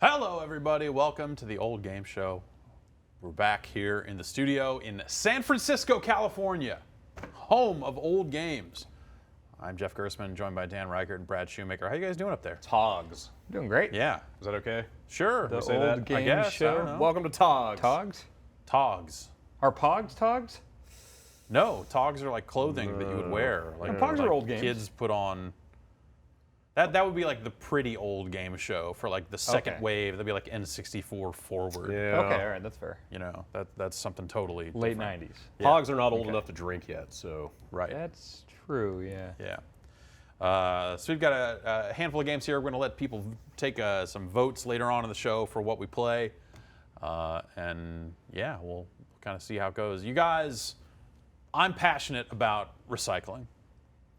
Hello, everybody. Welcome to the Old Game Show. We're back here in the studio in San Francisco, California, home of old games. I'm Jeff Gersman, joined by Dan Reichert and Brad Shoemaker. How you guys doing up there? Togs. Doing great. Yeah. Is that okay? Sure. The we say Old that, I Game guess. I Show. don't know. Welcome to Togs. Togs? Togs. Are Pogs Togs? No, togs are like clothing that you would wear. Like, And Pogs are old games. Kids put on. That would be like the pretty old game show for like the second Okay. wave. That'd be like N64 forward. Yeah. Okay, all right, that's fair. You know, that's something totally Late different. 90s. Yeah. Togs are not old enough to drink yet, so. Right. That's true, yeah. Yeah. So we've got a handful of games here. We're going to let people take some votes later on in the show for what we play. And yeah, we'll kind of see how it goes. You guys, I'm passionate about recycling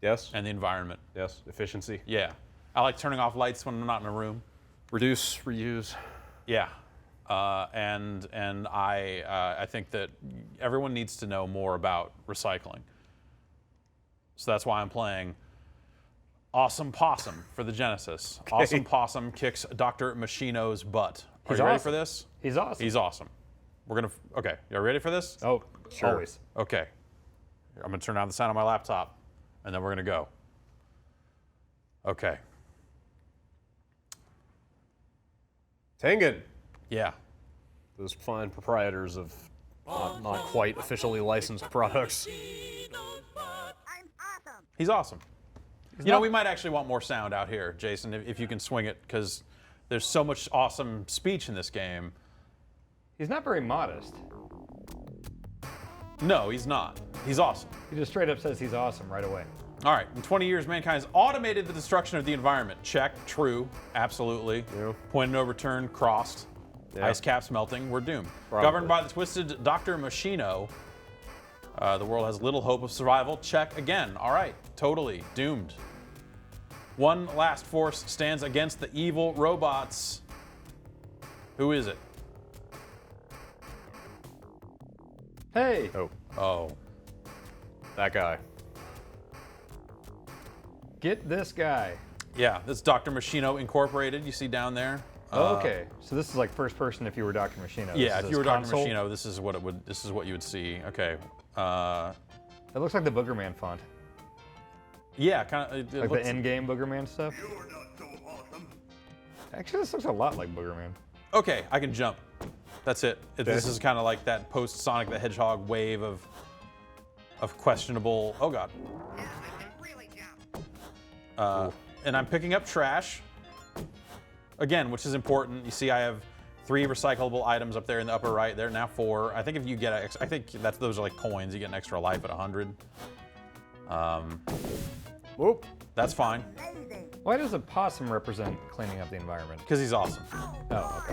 Yes. and the environment. Yes. Efficiency. Yeah. I like turning off lights when I'm not in a room. Reduce, reuse. Yeah. And I think that everyone needs to know more about recycling. So that's why I'm playing Awesome Possum for the Genesis. Okay. Awesome Possum kicks Dr. Machino's butt. Are He's you ready awesome. for this? He's awesome. He's awesome. We're gonna. Okay, you ready for this? Oh, Sure. always. Okay. I'm gonna turn down the sound on my laptop, and then we're gonna go. Okay. Thinkin. Yeah. Those fine proprietors of not quite officially licensed products. He's awesome. You know, we might actually want more sound out here, Jason, if you can swing it, because there's so much awesome speech in this game. He's not very modest. No, he's not. He's awesome. He just straight up says he's awesome right away. All right, in 20 years, mankind has automated the destruction of the environment. Check, true, absolutely. Yeah. Point of no return, crossed. Yeah. Ice caps melting, we're doomed. Probably. Governed by the twisted Dr. Machino, the world has little hope of survival. Check again. All right, totally doomed. One last force stands against the evil robots. Who is it? Hey! Oh, Oh, that guy. Get this guy. yeah, this is Dr. Machino Incorporated, you see down there. Okay, so this is like first person if you were Dr. Machino. Yeah, This if is you were his Dr. console. Machino, this is what you would see. Okay. It looks like the Boogerman font. Yeah, kind of. Like the in-game Boogerman stuff. Actually, this looks a lot like Boogerman. Okay, I can jump. That's it. This is kind of like that post-Sonic the Hedgehog wave of questionable. Oh God. And I'm picking up trash. Again, which is important. You see, I have 3 recyclable items up there in the upper right. There are now 4. I think if you get, I think those are like coins. You get an extra life at 100. Whoop. That's fine Why does a possum represent cleaning up the environment? because he's awesome. Oh,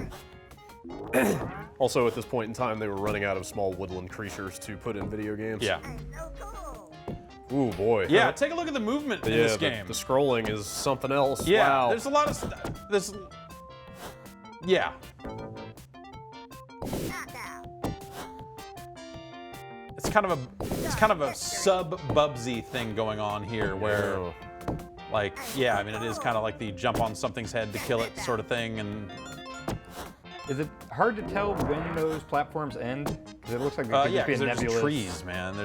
okay. Also, at this point in time, they were running out of small woodland creatures to put in video games. Yeah. Ooh, boy. Yeah. Take a look at the movement in Yeah, this game. the scrolling is something else. Yeah, Wow. there's a lot of this. Yeah. It's kind of a sub-Bubsy thing going on here, where, Oh. like, yeah, I mean, it is kind of like the jump on something's head to kill it sort of thing, and Is it hard to tell when those platforms end? Because it looks like they could yeah, just be a because they're nebulous. just trees, man.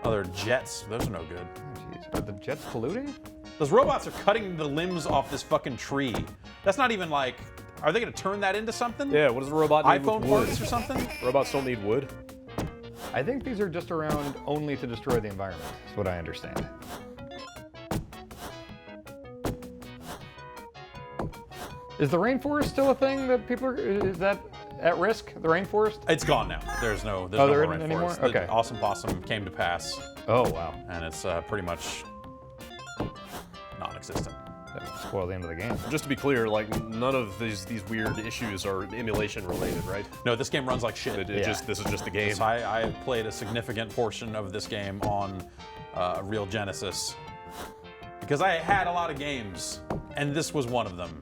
They're jets. Those are no good. Oh, jeez. Are the jets polluting? Those robots are cutting the limbs off this fucking tree. That's not even like. Are they going to turn that into something? Yeah, what does a robot need iPhone with wood? parts or something? Robots don't need wood. I think these are just around only to destroy the environment, is what I understand. Is the rainforest still a thing that people are, is that at risk, the rainforest? It's gone now. There's no Oh, there more isn't rainforest. anymore? The Okay. Awesome Possum came to pass, Oh, wow. and it's pretty much non-existent. That would spoil the end of the game. Just to be clear, like none of these weird issues are emulation related, right? No, this game runs like shit. Yeah. This is just the game. I played a significant portion of this game on a real Genesis because I had a lot of games, and this was one of them.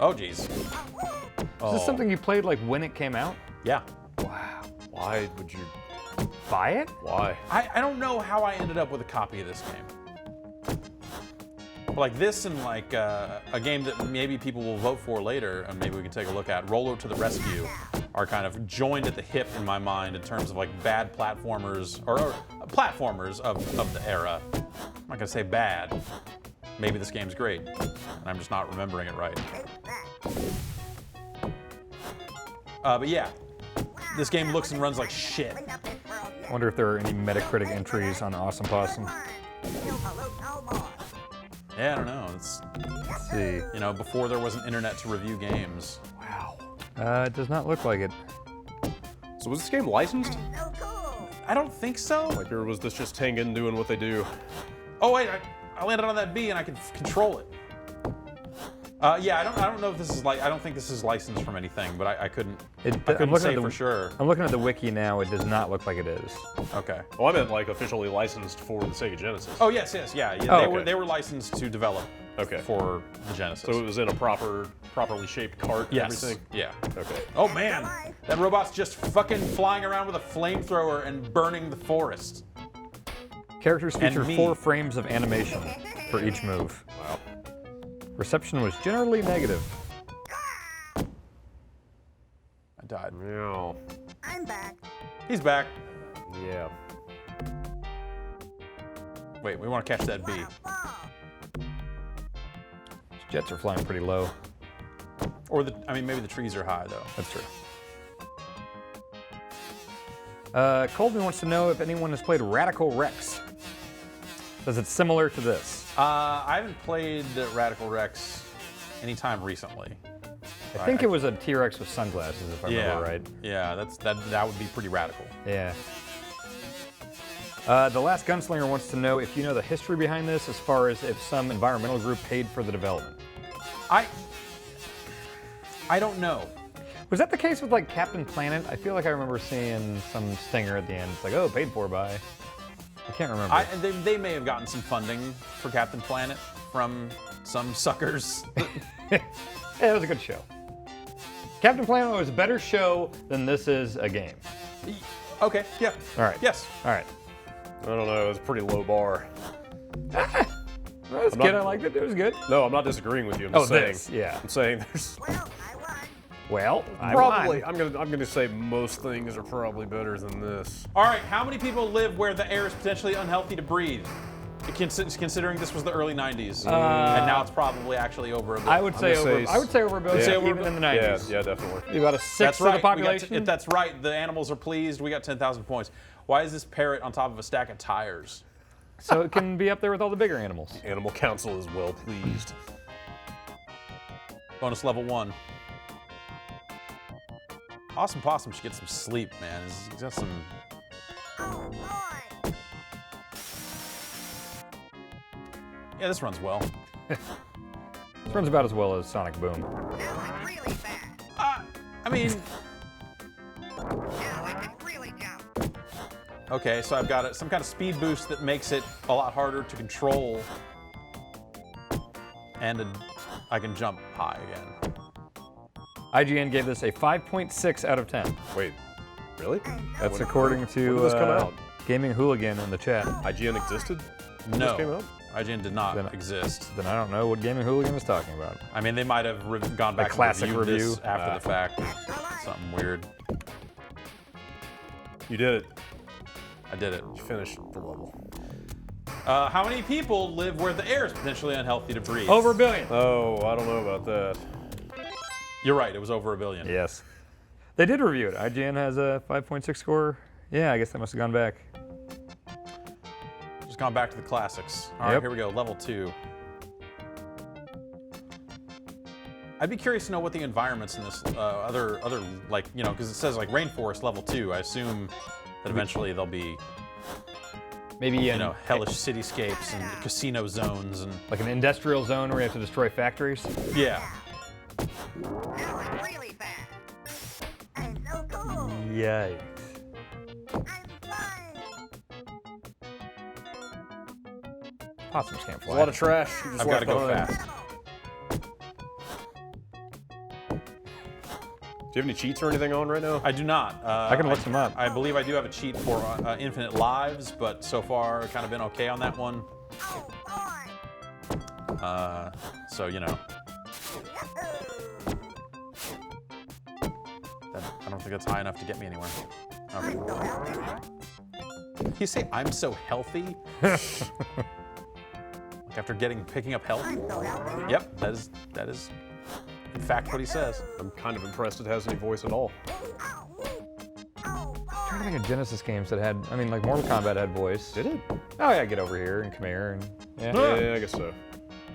Oh, geez. Is this something you played like when it came out? Yeah. Wow. Why would you? Buy it? Why? I don't know how I ended up with a copy of this game. like this and like a game that maybe people will vote for later, and maybe we can take a look at, Rolo to the Rescue, are kind of joined at the hip in my mind in terms of like bad platformers, or platformers of the era. I'm not gonna say bad. Maybe this game's great, and I'm just not remembering it right. But yeah, this game looks and runs like shit. I wonder if there are any Metacritic entries on Awesome Possum. Yeah, I don't know. Let's see. You know, before there was an internet to review games. Wow. It does not look like it. So was this game licensed? I don't think so. Like, or was this just Thinkin doing what they do? Oh wait, I landed on that B and I can control it. Yeah, I don't know if this is like, I don't think this is licensed from anything, but I couldn't say for sure. I'm looking at the wiki now. It does not look like it is. Okay. Well, I meant like officially licensed for the Sega Genesis. Oh yes, yeah. Oh, They were licensed to develop. Okay. For the Genesis. So it was in a properly shaped cart and yes. everything? Yeah. Okay. Oh man, that robot's just fucking flying around with a flamethrower and burning the forest. Characters feature me. 4 frames of animation for each move. Wow. Reception was generally negative. I died. Yeah. I'm back. He's back. Yeah. Wait, we want to catch that bee. These jets are flying pretty low. Or maybe the trees are high though. That's true. Colby wants to know if anyone has played Radical Rex. Says it's similar to this. I haven't played Radical Rex anytime recently. I think it was a T-Rex with sunglasses, if I remember right. Yeah, that would be pretty radical. Yeah. The Last Gunslinger wants to know if you know the history behind this, as far as if some environmental group paid for the development. I don't know. Was that the case with like Captain Planet? I feel like I remember seeing some stinger at the end. It's like, oh, paid for by. I can't remember. They may have gotten some funding for Captain Planet from some suckers. Yeah, it was a good show. Captain Planet was a better show than this is a game. Okay, yeah. All right. Yes. All right. I don't know. It was a pretty low bar. That was good. I liked it. It was good. No, I'm not disagreeing with you. I'm just saying. This, yeah. I'm saying there's Well, I probably. won. I'm gonna say most things are probably better than this. All right, how many people live where the air is potentially unhealthy to breathe? Considering this was the early 90s, and now it's probably actually over a billion. I would say over a billion, Say over a even in the Yeah, 90s. yeah, definitely. About a sixth of the population. If that's right, the animals are pleased. We got 10,000 points. Why is this parrot on top of a stack of tires? So it can be up there with all the bigger animals. Animal Council is well pleased. Bonus level 1. Awesome Possum should get some sleep, man. He's got some. Oh boy. Yeah, this runs well. This runs about as well as Sonic Boom. Now I'm really fast. I mean, Now I can really jump. okay, so I've got some kind of speed boost that makes it a lot harder to control, and I can jump high again. IGN gave this a 5.6 out of 10. Wait, really? That's according to when did this come out? Gaming Hooligan in the chat. IGN existed? When No, this came out? IGN did not Then- exist. Then I don't know what Gaming Hooligan is talking about. I mean, they might have gone back classic and reviewed this review? after the fact. Something weird. You did it. I did it. You finished the level. How many people live where the air is potentially unhealthy to breathe? Over a billion. Oh, I don't know about that. You're right. It was over a billion. Yes. They did review it. IGN has a 5.6 score. Yeah, I guess they must have gone back. Just gone back to the classics. All right, Yep. here we go. Level 2. I'd be curious to know what the environments in this other like, you know, because it says like rainforest level 2. I assume that eventually there'll be, Maybe you know, hellish cityscapes and casino zones and like an industrial zone where you have to destroy factories. yeah. Now I'm really fast. I'm so cool. Yikes. I'm flying. Possums can't There's fly. a lot of trash. You just I've got to go left behind. fast. Do you have any cheats or anything on right now? I do not. I can look them up. I believe I do have a cheat for infinite lives, but so far I've kind of been okay on that one. Oh boy. So, you know. I don't think that's high enough to get me anywhere. Okay. You say I'm so healthy? Like after picking up health? Yep, that is in fact what he says. I'm kind of impressed it has any voice at all. I'm trying to think of Genesis games that had, I mean, like Mortal Kombat had voice. Did it? Oh yeah, get over here and come here and Yeah, I guess so.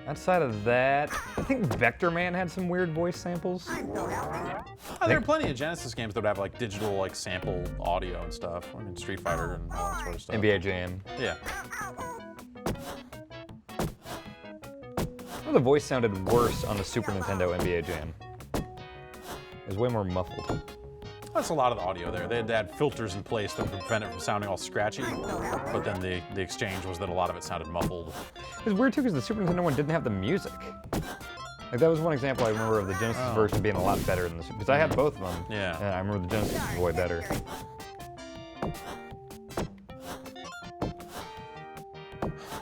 Outside of that, I think Vector Man had some weird voice samples. Oh, there are plenty of Genesis games that would have like digital like sample audio and stuff. I mean, Street Fighter and all that sort of stuff. NBA Jam. Yeah. Well, the voice sounded worse on the Super Nintendo NBA Jam. It was way more muffled. That's a lot of the audio there. They had to add filters in place to prevent it from sounding all scratchy. But then the exchange was that a lot of it sounded muffled. It was weird too because the Super Nintendo one didn't have the music. Like that was one example I remember of the Genesis version being a lot better than the Super. Because I had both of them. Yeah. And I remember the Genesis was way better.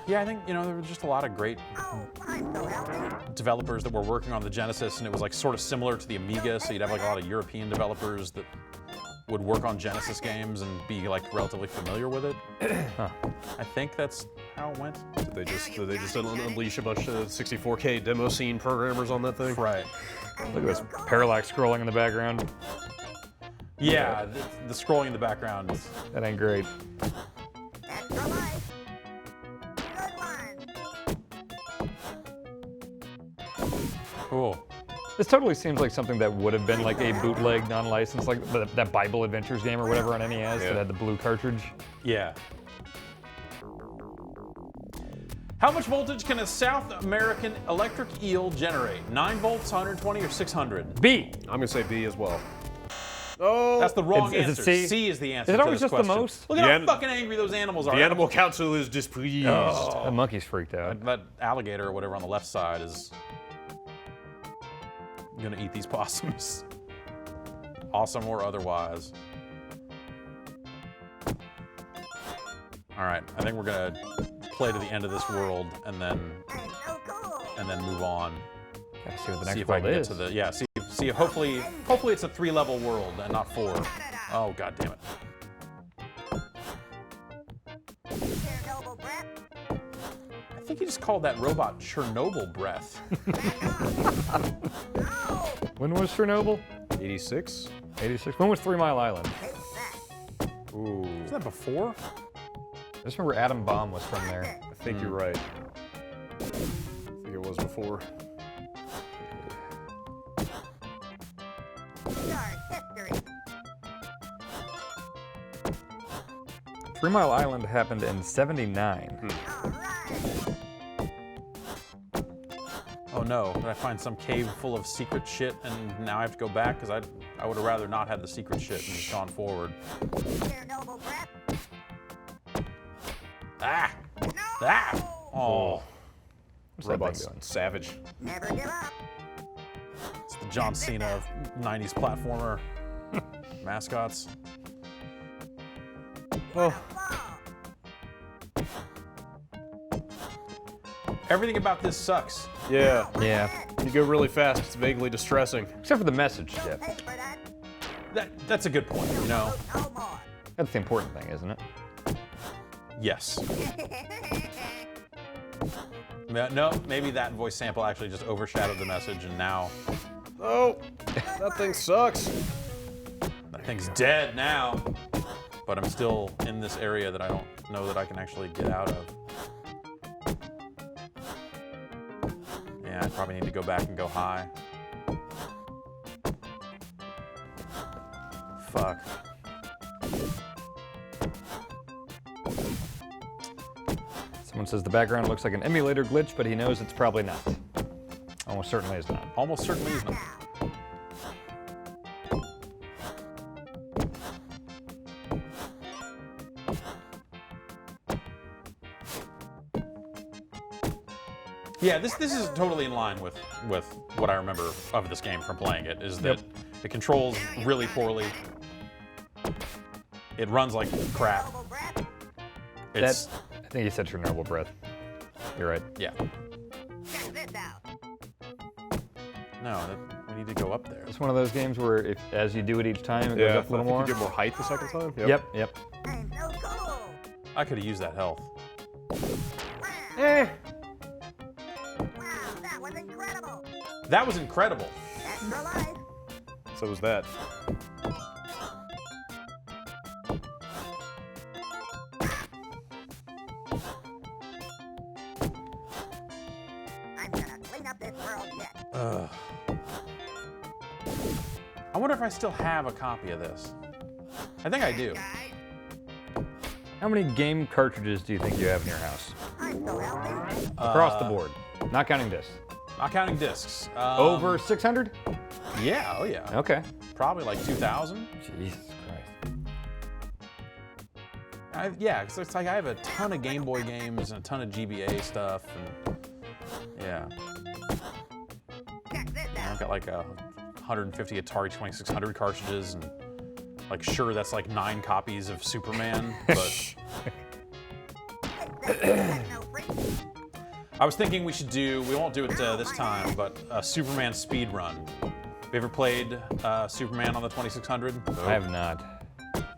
Yeah, I think, you know, there were just a lot of great developers that were working on the Genesis, and it was like sort of similar to the Amiga, so you'd have like a lot of European developers that would work on Genesis games and be like relatively familiar with it. I think that's how it went. Did they just unleash a bunch of 64K demo scene programmers on that thing? Right. Look at this parallax scrolling in the background. Yeah, the scrolling in the background is... That ain't great. That's the life. Good one. Cool. This totally seems like something that would have been like a bootleg, non-licensed, like that Bible Adventures game or whatever on NES that had the blue cartridge. Yeah. How much voltage can a South American electric eel generate? 9 volts, 120, or 600? B. I'm gonna say B as well. Oh, That's the wrong Is it answer. C? C is the answer. Is it to always this just the question. most? Look at how fucking angry those animals are. the animal council is displeased. The monkey's freaked out. That alligator or whatever on the left side is gonna eat these possums. Awesome or otherwise. All right, I think we're gonna play to the end of this world and then move on. Gotta see what the See next if I world can get is. to the see. Hopefully it's a 3-level world and not 4. Oh god damn it! Chernobyl breath. I think he just called that robot Chernobyl breath. When was Chernobyl? 86. 86. When was 3 Mile Island? Ooh, Is that before? I just remember Atom Bomb was from there. I think you're right. I think it was before. Start history. 3 Mile Island happened in '79. All right. Oh no, did I find some cave full of secret shit and now I have to go back? Because I would have rather not had the secret shit and just gone forward. Chernobyl breath. Ah! No. Ah! Oh, What's that thing Robots, doing? savage. Never give up. it's the John Cena of 90s platformer mascots. Oh, Everything about this sucks. yeah. Yeah. You go really fast, it's vaguely distressing. Except for the message, Jeff. Pay for that. That's a good point, you know? No more. That's the important thing, isn't it? Yes. No, maybe that voice sample actually just overshadowed the message and now Oh, that thing sucks. that thing's dead now. But I'm still in this area that I don't know that I can actually get out of. Yeah, I probably need to go back and go high. Fuck. Someone says the background looks like an emulator glitch, but he knows it's probably not. Almost certainly is not. Almost certainly is not. Yeah, this is totally in line with what I remember of this game from playing it, is that it controls really poorly. It runs like crap. Chernobyl breath. It's I think he said Chernobyl breath. You're right. yeah. Check this No, we need to go up there. It's one of those games where as you do it each time, it goes up a little more. You get more height the second time. Yep. I'm so cool. I could have used that health. Eh. Wow, that was incredible. That was incredible. Extra life. So was that. I'm gonna clean up this world yet. I wonder if I still have a copy of this. I think I do. Guys, How many game cartridges do you think you have in your house? I'm so healthy. Across the board, not counting discs. Not counting discs. Over 600? Yeah, oh yeah. Okay. Probably like 2,000. Jesus Christ. Yeah, because it's like I have a ton of Game Boy games and a ton of GBA stuff, and yeah. Check this I've out. got like 150 Atari 2600 cartridges, and like sure that's like 9 copies of Superman, but Techno freak. I was thinking we won't do it this time, but a Superman speed run. Have you ever played Superman on the 2600? I have not.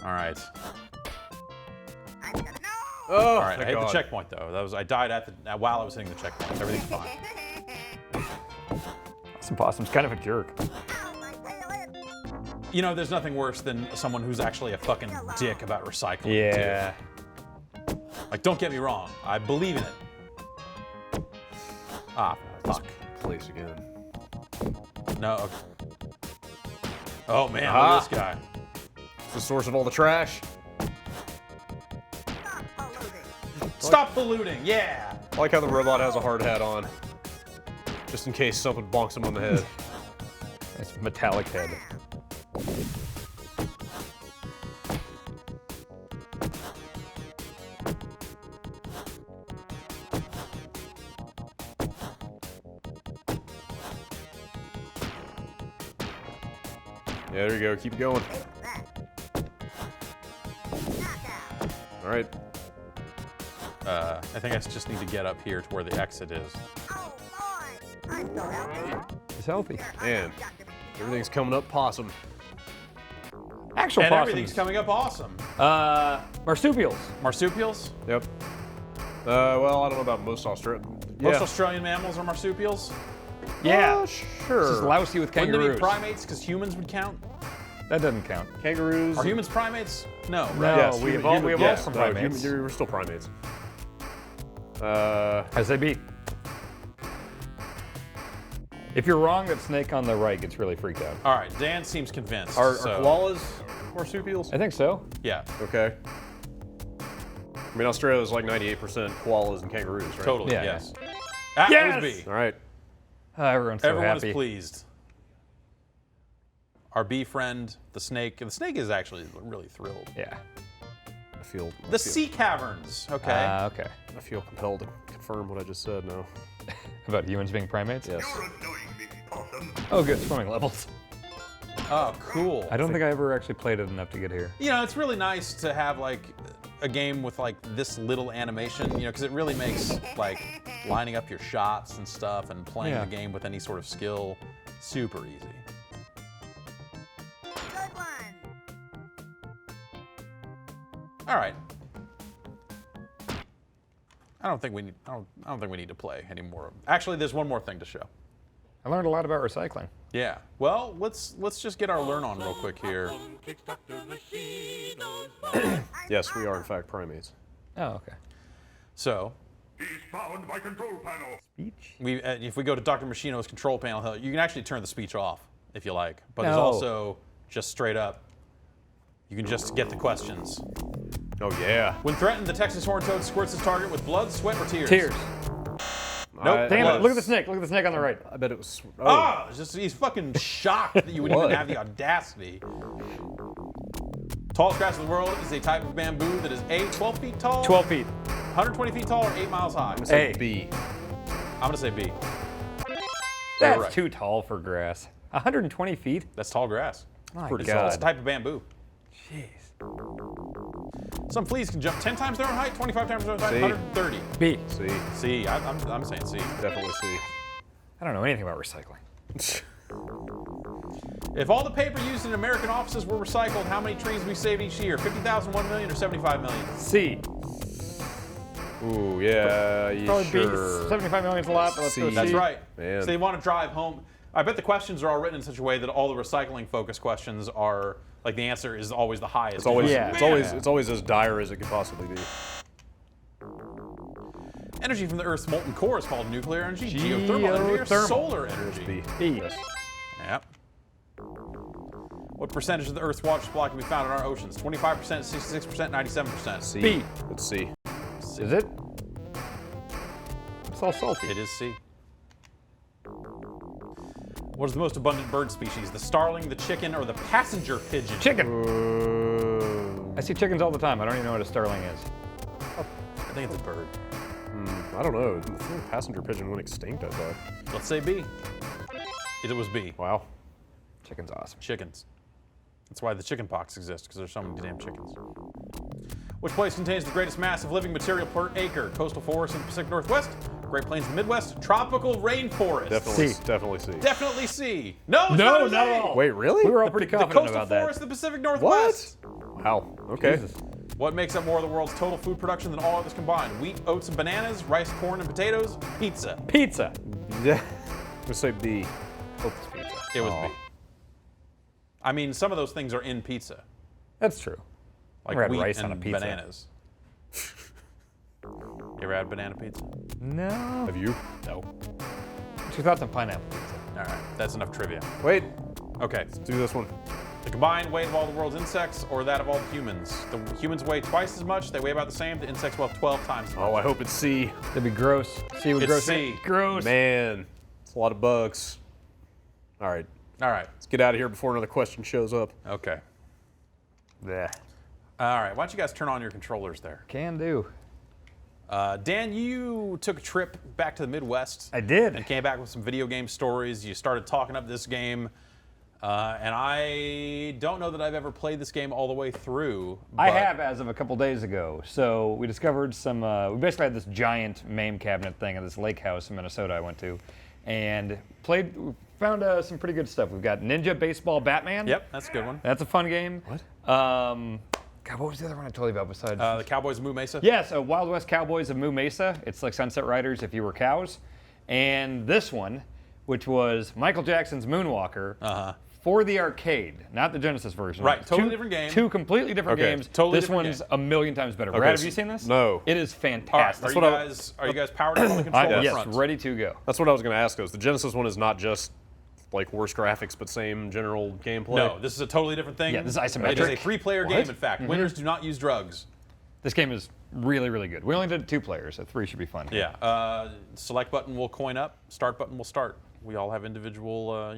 All right. I'm gonna know. Oh, All right, I thank hit the God. checkpoint though. I died while I was hitting the checkpoint. Everything's fine. Some Possum's kind of a jerk. Ow, my tail is. You know, there's nothing worse than someone who's actually a fucking dick about recycling. Yeah. Too. Like, don't get me wrong. I believe in it. Ah, fuck. Place again. No. Okay. Oh man, look Ah. at this guy. It's the source of all the trash. Stop polluting. Stop polluting. Yeah. I like how the robot has a hard hat on. Just in case someone bonks him on the head. It's metallic head. Yeah, there you go. Keep going. That. Knockout. All right. I think I just need to get up here to where the exit is. Oh boy. I'm so healthy. It's healthy. Man, everything's coming up possum. Actual And Possums. everything's coming up awesome. Marsupials. Marsupials? Yep. Well, I don't know about most Australian. Most Australian mammals are marsupials? Yeah. Sure. It's just lousy with Wouldn't it kangaroos. be primates because humans would count? That doesn't count. Kangaroos. Are humans primates? No, right? No, Yes, we human- evolved human- from yes, no, primates. We're still primates. As they be. If you're wrong, that snake on the right gets really freaked out. All right, Dan seems convinced. Are so, koalas marsupials? I think so. Yeah, Okay. I mean, Australia's like 98% koalas and kangaroos, right? totally, Yeah. yes. That Yes! would be. All right. Everyone's so Everyone happy. is pleased. Our bee friend, the snake is actually really thrilled. Yeah. I feel. The sea caverns, okay. Okay. I feel compelled to confirm what I just said now. About humans being primates? Yes. You're annoying me, Possum. Oh, good. Swimming levels. Oh, cool. I don't think I ever actually played it enough to get here. You know, it's really nice to have like a game with like this little animation, you know, because it really makes like lining up your shots and stuff and playing Yeah. the game with any sort of skill super easy. Good one. All right. I don't think we need to play anymore. Actually, there's one more thing to show. I learned a lot about recycling. Yeah. Well, let's just get our learn on real quick here. Yes, we are in fact primates. Oh, okay. So, He's found my control panel. Speech? if we go to Dr. Machino's control panel, you can actually turn the speech off if you like. But there's No. also just straight up. You can just get the questions. Oh yeah. When threatened, the Texas horned toad squirts his target with blood, sweat, or tears. Tears. Nope. Damn blood. it. Look at the snake. Look at the snake on the right. I bet it was. Oh. Ah, it's just he's fucking shocked that you would even Blood. have the audacity. Tallest grass in the world is a type of bamboo that is A, 12 feet tall, 12 feet. 120 feet tall, or 8 miles high. A. B. I'm gonna say B. That's right. too tall for grass. 120 feet? That's tall grass. My Pretty God. tall. It's a type of bamboo. Jeez. Some fleas can jump 10 times their own height, 25 times their own height, C. 130. B. C. C. I'm saying C. Definitely C. I don't know anything about recycling. If all the paper used in American offices were recycled, how many trees would we save each year? 50,000, 1 million, or 75 million? C. Ooh, yeah, Probably sure. B. 75 million is a lot, but let's go C. C. That's right. Man. So they want to drive home. I bet the questions are all written in such a way that all the recycling-focused questions are like the answer is always the highest. It's always, Yeah. it's always as dire as it could possibly be. Energy from the Earth's molten core is called nuclear energy, geothermal energy, or Geothermal. solar energy. B. B. Yes. Yep. What percentage of the Earth's water supply can be found in our oceans? 25%, 66%, 97%. C. B. Let's see. Is it? It's all salty. It is C. What is the most abundant bird species? The starling, the chicken, or the passenger pigeon? Chicken. I see chickens all the time. I don't even know what a starling is. I think it's a bird. I don't know. I think passenger pigeon went extinct, I thought. Let's say B. It was B. Wow. Chicken's awesome. Chickens. That's why the chicken pox exists, because there's so many damn chickens. Which place contains the greatest mass of living material per acre? Coastal forests in the Pacific Northwest, Great Plains in the Midwest, tropical rainforest. Definitely C. Definitely C. Definitely C. No, it's No, not not A. at all. Wait, really? We were all pretty The confident coastal about that. forest of the Pacific What? Northwest. Wow. Okay. Jesus. What makes up more of the world's total food production than all others combined? Wheat, oats, and bananas, rice, corn, and potatoes, pizza. Pizza. Yeah. Let's say B. Hope it's pizza. It was B. I mean, some of those things are in pizza, That's true. like Never had wheat rice and on a pizza. bananas. You ever had banana pizza? No. Have you? No. What's your thoughts on pineapple pizza? All right, that's enough trivia. Wait. Okay, Do this one. the combined weight of all the world's insects or that of all the humans? The humans weigh twice as much, they weigh about the same, the insects weigh 12 times as much. Oh, I hope it's C. That'd be gross. C would It's gross. C. Gross. Man, it's a lot of bugs. All right. All right, Let's get out of here before another question shows up. okay. Blech. All right, why don't you guys turn on your controllers there? Can do. Dan, you took a trip back to the Midwest. I did. And came back with some video game stories. You started talking up this game. And I don't know that I've ever played this game all the way through. I but- have as of a couple days ago. So we discovered some, we basically had this giant MAME cabinet thing at this lake house in Minnesota I went to. And found some pretty good stuff. We've got Ninja Baseball Batman. Yep, that's a good one. That's a fun game. What? God, what was the other one I told you about besides? The Cowboys of Moo Mesa? Yes, Wild West Cowboys of Moo Mesa. It's like Sunset Riders if you were cows. And this one, which was Michael Jackson's Moonwalker for the arcade, not the Genesis version. Right, It's totally different game. Two completely different Okay, games. totally this different one's game. a million times better. Okay, Brad, have so- you seen this? no. It is All right, fantastic. are you guys powered up on the controller Yes, front? ready to go. That's what I was going to ask us. The Genesis one is not just like worse graphics, but same general gameplay. No, this is a totally different thing. Yeah, this is It is a isometric. 3-player game, in fact. Winners do not use drugs. This game is really, really good. We only did 2 players, so 3 should be fun. Yeah. Select button will coin up. Start button will start. We all have individual,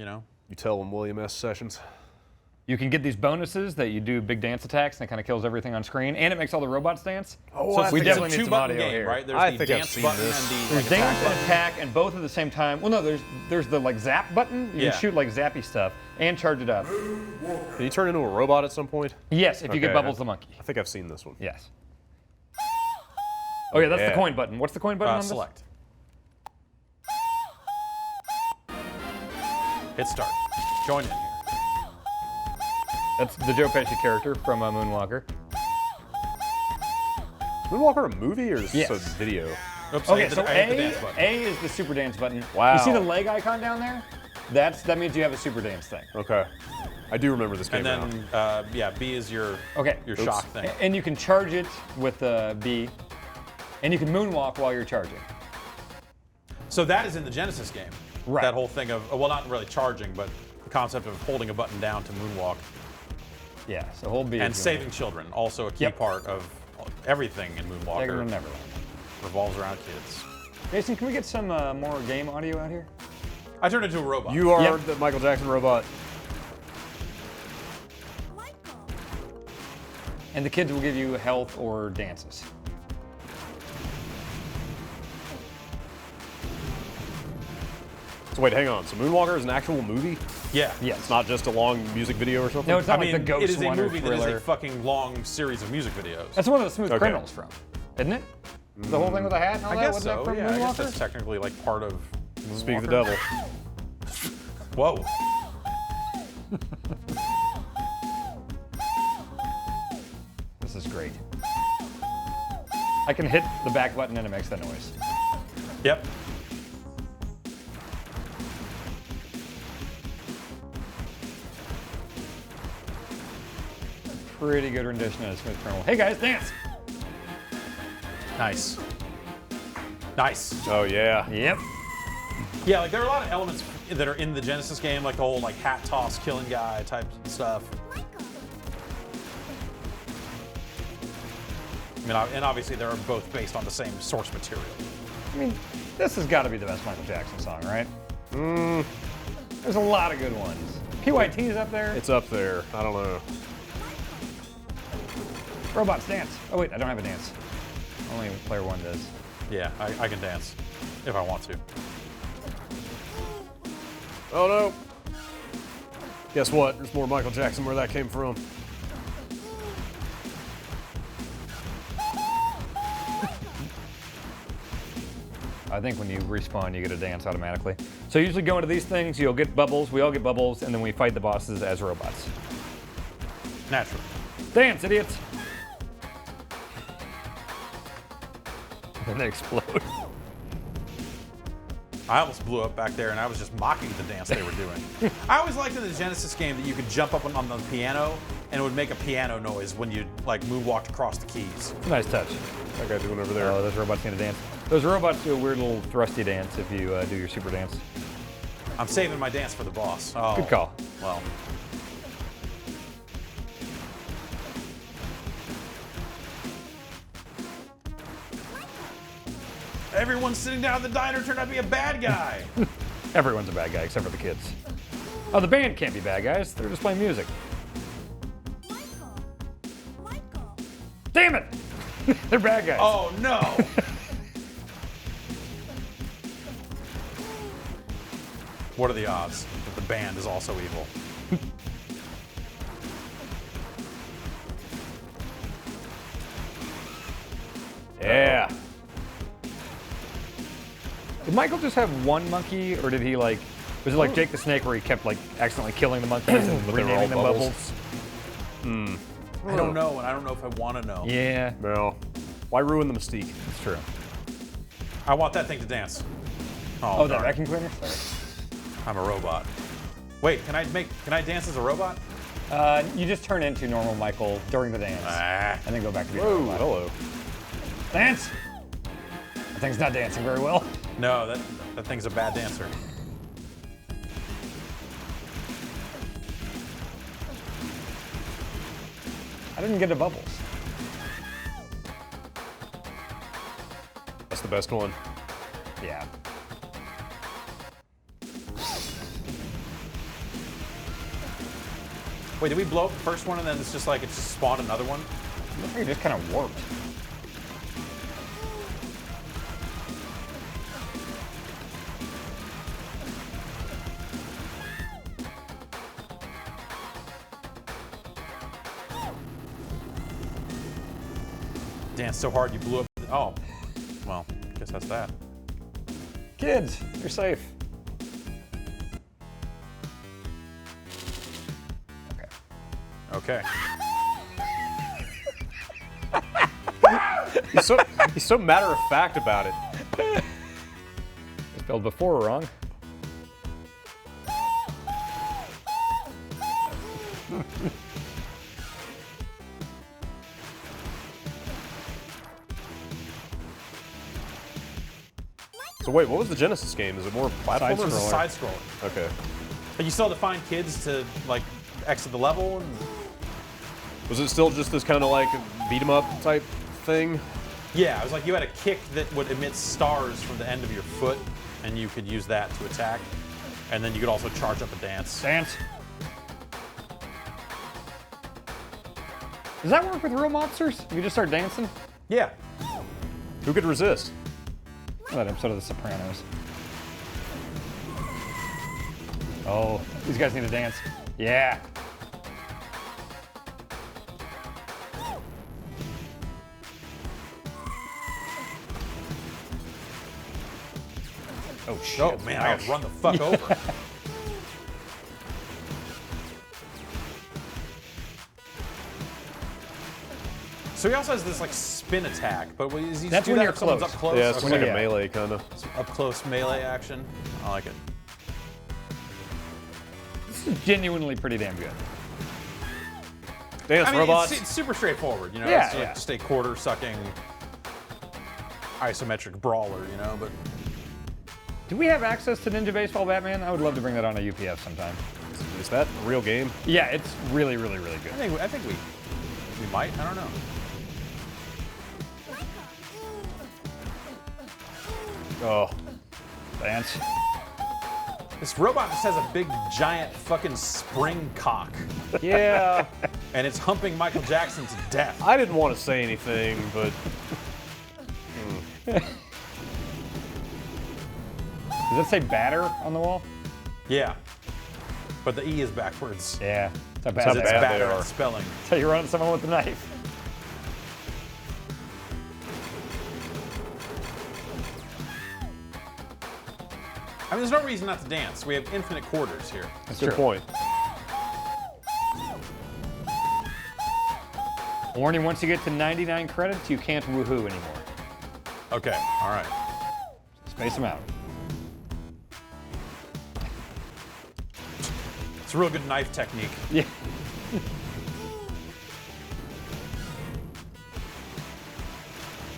You tell them William S. Sessions. You can get these bonuses that you do big dance attacks and it kind of kills everything on screen, and it makes all the robots dance. Oh, So I we think it's definitely a need some 2-button audio game, here. right? There's I the think I've dance seen button this. and the There's like, dance attack and attack, and both at the same time. Well, no, there's the like zap button. You Yeah. can shoot like zappy stuff and charge it up. Can you turn into a robot at some point? Yes, if you get Okay. Bubbles the monkey. I think I've seen this one. Yes. Oh yeah, that's Yeah. the coin button. What's the coin button on this? select. Hit start. Join in here. That's the Joe Pesci character from Moonwalker. Moonwalker a movie or is this Yes. a video? Oops, Okay, I so hit the dance button. A is the super dance button. Wow. You see the leg icon down there? That means you have a super dance thing. Okay. I do remember this game And now. then, B is your Okay. your Oops. shock thing. And you can charge it with B, and you can moonwalk while you're charging. So that is in the Genesis game. Right. That whole thing of, well, not really charging, but the concept of holding a button down to moonwalk Yeah, so hold B. and is saving children, also a key Yep. part of everything in Taking Moonwalker. them Neverland. Revolves around kids. Jason, can we get some more game audio out here? I turned into a robot. You are Yep. the Michael Jackson robot. And the kids will give you health or dances. So wait, hang on. So Moonwalker is an actual movie? Yeah. Yes. It's not just a long music video or something? No, it's I not mean, like the Ghost it is a one or movie that is Thriller. a fucking long series of music videos. That's one of the Smooth Okay. Criminals from, isn't it? The whole thing with the hat and all I that, guess wasn't so. that from Yeah, I guess Moonwalker? that's technically like part of. Speak of the Moonwalker. devil. Whoa. This is great. I can hit the back button and it makes that noise. Yep. Pretty good rendition of Smooth Criminal. Hey guys, dance! Nice. Nice. Oh yeah. Yep. Yeah, like there are a lot of elements that are in the Genesis game, like the whole like hat toss, killing guy type stuff. I mean, and obviously they're both based on the same source material. I mean, this has got to be the best Michael Jackson song, right? There's a lot of good ones. PYT's up there. It's up there. I don't know. Robots dance. Oh wait, I don't have a dance. Only player one does. Yeah, I can dance if I want to. Oh no. Guess what? There's more Michael Jackson where that came from. I think when you respawn, you get a dance automatically. So usually go into these things, you'll get bubbles, we all get bubbles, and then we fight the bosses as robots. Naturally. Dance, idiots! And they explode. I almost blew up back there, and I was just mocking the dance they were doing. I always liked in the Genesis game that you could jump up on the piano, and it would make a piano noise when you like moonwalked across the keys. Nice touch. That guy doing over there. Oh, those robots need to dance. Those robots do a weird little thrusty dance if you do your super dance. I'm saving my dance for the boss. Oh, Good call. Well. Everyone sitting down at the diner turned out to be a bad guy. Everyone's a bad guy except for the kids. Oh, the band can't be bad guys. They're just playing music. Michael. Damn it! They're bad guys. Oh no! What are the odds that the band is also evil? Yeah. Did Michael just have one monkey, or did he like? Was it like Jake the Snake, where he kept like accidentally killing the monkeys and But they were renaming them all bubbles? bubbles. I don't know, and I don't know if I want to know. Yeah, Well, why ruin the mystique? that's true. I want that thing to dance. Oh, that darn it. vacuum cleaner? Sorry. I'm a robot. Wait, can I dance as a robot? You just turn into normal Michael during the dance, Ah. and then go back to being a Whoa, robot. hello. Dance! That thing's not dancing very well. No, that thing's a bad dancer. I didn't get the bubbles. That's the best one. Yeah. Wait, did we blow up the first one and then it's just like it just spawned another one? Looks like it just kind of warped. Danced so hard you blew up. Oh, well, guess that's that. Kids, you're safe. Okay. He's so matter of fact about it. Spelled before wrong. So wait, what was the Genesis game? Is it more platformer? It was a Side-scroller. side scroller. Okay. But you still have to find kids to like exit the level. And... Was it still just this kind of like beat 'em up type thing? Yeah, it was like you had a kick that would emit stars from the end of your foot, and you could use that to attack. And then you could also charge up a dance. Dance. Does that work with real monsters? You just start dancing? Yeah. Who could resist? That episode of The Sopranos. Oh, these guys need to dance. Yeah. Oh shit. Oh man, I got run the fuck over. So he also has this like spin attack, but is he That's do when that you're if someone's close. up close? Yeah, it's just Okay. like a melee kind of. Up close melee action. I like it. This is genuinely pretty damn good. Dance I mean, robots. it's super straightforward, you know. Yeah, it's like yeah. just a quarter-sucking isometric brawler, you know. But Do we have access to Ninja Baseball Batman? I would love to bring that on a UPF sometime. Is that a real game? Yeah, it's really, really, really good. I think we might. I don't know. Oh, Lance. This robot just has a big, giant, fucking spring cock, yeah. and it's humping Michael Jackson to death. I didn't want to say anything, but Does that say batter on the wall? Yeah, but the E is backwards. Yeah. It's how It's bad bad they at are. spelling. That's how you run at someone with a knife. I mean, there's no reason not to dance. We have infinite quarters here. That's good true. point. Warning, once you get to 99 credits, you can't woohoo anymore. Okay, all right. Space them out. It's a real good knife technique. Yeah.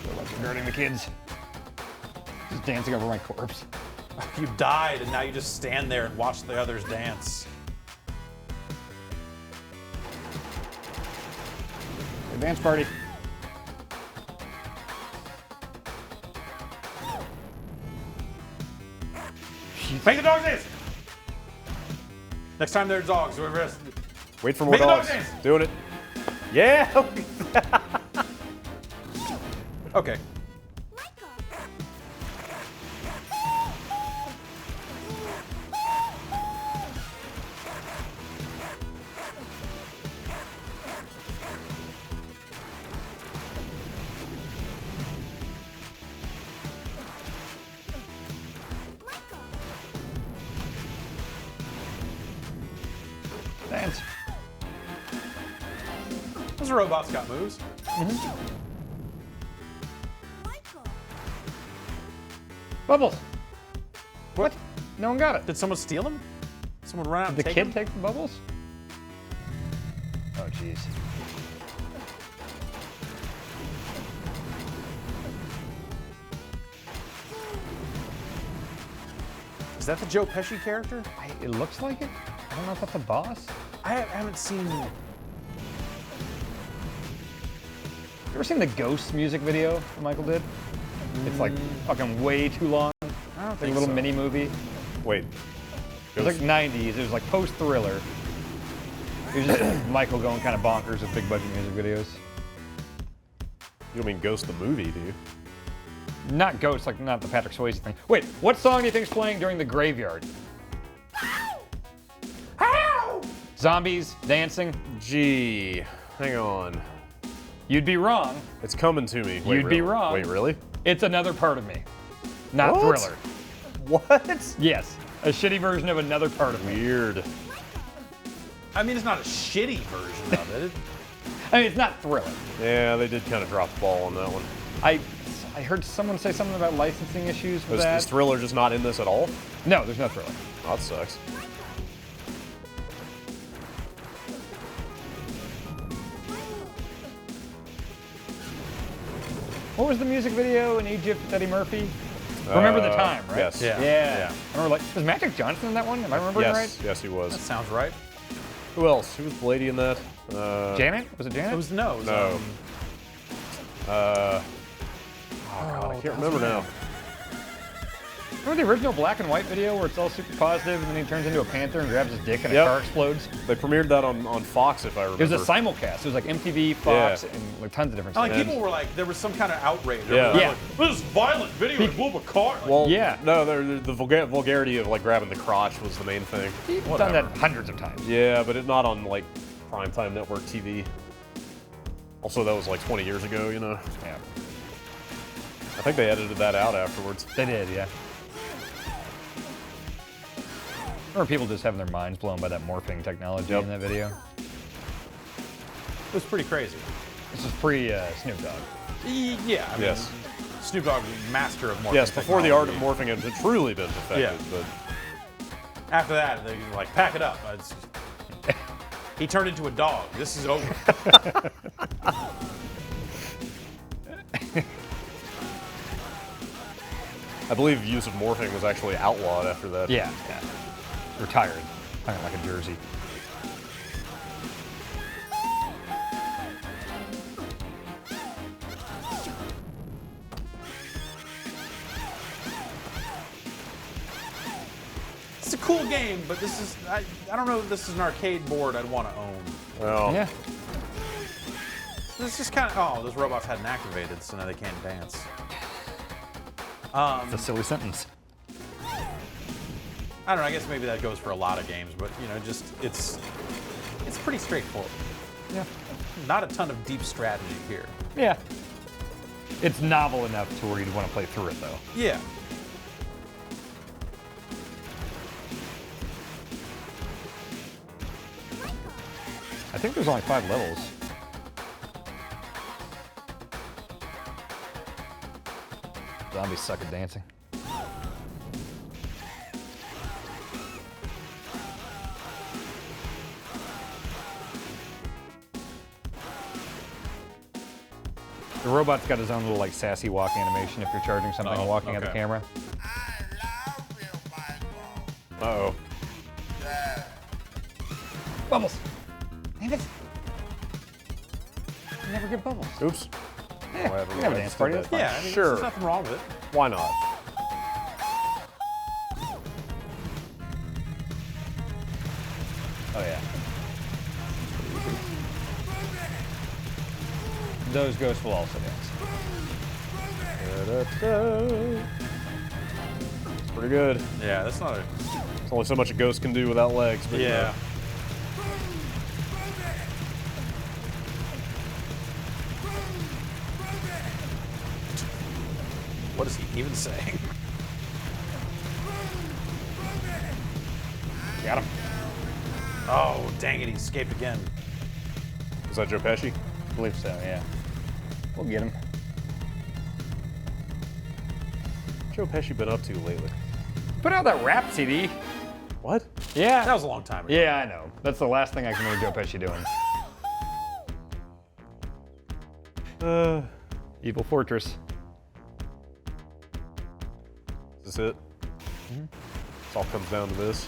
Feel like you're hurting the kids. Just dancing over my corpse. You died, and now you just stand there and watch the others dance. Dance party. Make the dogs dance! Next time there's dogs, whoever has... Wait for more Make the dog dogs. dance. Doing it. Yeah. Okay. Dance. Those robots got moves. Bubbles. What? No one got it. Did someone steal them? Someone run out and Did the take kid them? take the bubbles? Oh, jeez. Is that the Joe Pesci character? It looks like it. I don't know if that's a boss. I haven't seen... You ever seen the Ghosts music video that Michael did? It's like fucking way too long. I don't Like a think little so. mini movie. Wait. It was like 90s. It was like post-thriller. It was just Michael going kind of bonkers with big budget music videos. You don't mean Ghost the movie, do you? Not Ghosts, like not the Patrick Swayze thing. Wait, what song do you think's playing during the graveyard? How? Zombies, dancing? Gee, hang on. You'd be wrong. It's coming to me. Wait, You'd be really? wrong. Wait, really? It's Another Part of Me. Not What? Thriller. What? Yes, a shitty version of Another Part of Me. Weird. I mean, it's not a shitty version of it. I mean, it's not Thriller. Yeah, they did kind of drop the ball on that one. I heard someone say something about licensing issues with Is that. Thriller just not in this at all? No, there's no Thriller. Oh, that sucks. What was the music video in Egypt with Eddie Murphy? Remember the Time, right? Yes. Yeah. Yeah. I remember, like, was Magic Johnson in that one? Am I remembering Yes, right? yes, he That was. sounds right. Who else? Who was Blady in that? Janet? Was it Janet? It was no. It was, No. Oh God, I can't remember now. Remember the original black and white video where it's all super positive and then he turns into a panther and grabs his dick and Yep. a car explodes? They premiered that on Fox, if I remember. It was a simulcast. It was like MTV, Fox, Yeah. and like tons of different like stuff. people were like, there was some kind of outrage. Yeah. Everyone was Yeah. Like, this is violent video. It blew up a car. Like, Well, Yeah. No, the vulgarity of like grabbing the crotch was the main thing. He's done that hundreds of times. Yeah, but it's not on like primetime network TV. Also, that was like 20 years ago, you know. Yeah. I think they edited that out afterwards. They did, yeah. Or people just having their minds blown by that morphing technology Yep. in that video. it was pretty crazy. This is pre Snoop Dogg. Yeah, I mean, Yes. Snoop Dogg, master of morphing. Yes, before the art of technology. morphing had truly been perfected. Yeah. But After that, they were like, pack it up. He turned into a dog. This is over. I believe use of morphing was actually outlawed after that. Yeah. Retired. Hung it like a jersey. It's a cool game, but this is, I don't know if this is an arcade board I'd want to own. Well, Yeah. It's just kind of, oh, those robots hadn't activated, so now they can't dance. It's a silly sentence. I don't know, I guess maybe that goes for a lot of games, but, you know, just, it's pretty straightforward. Yeah. Not a ton of deep strategy here. Yeah. It's novel enough to where you'd want to play through it, though. Yeah. I think there's only 5 levels. Zombies suck at dancing. The robot's got his own little like sassy walk animation if you're charging something and walking at the okay. camera. I love you, Michael. uh-oh. Bubbles! Damn it! You never get bubbles. Oops. Yeah, Whatever, we can have a I dance just party, did that's that. fine. Yeah, I mean, Sure. there's nothing wrong with it. Why not? Oh yeah. Those ghosts will also dance. Da-da-da. It's pretty good. Yeah, that's not a, There's only so much a ghost can do without legs. But yeah. What is he even saying? Got him. Oh, dang it, he escaped again. Is that Joe Pesci? I believe so, yeah. We'll get him. What's Joe Pesci been up to lately? Put out that rap CD. What? Yeah. That was a long time ago. Yeah, I know. That's the last thing I can remember Joe Pesci doing. Evil Fortress. Is this it? It all comes down to this.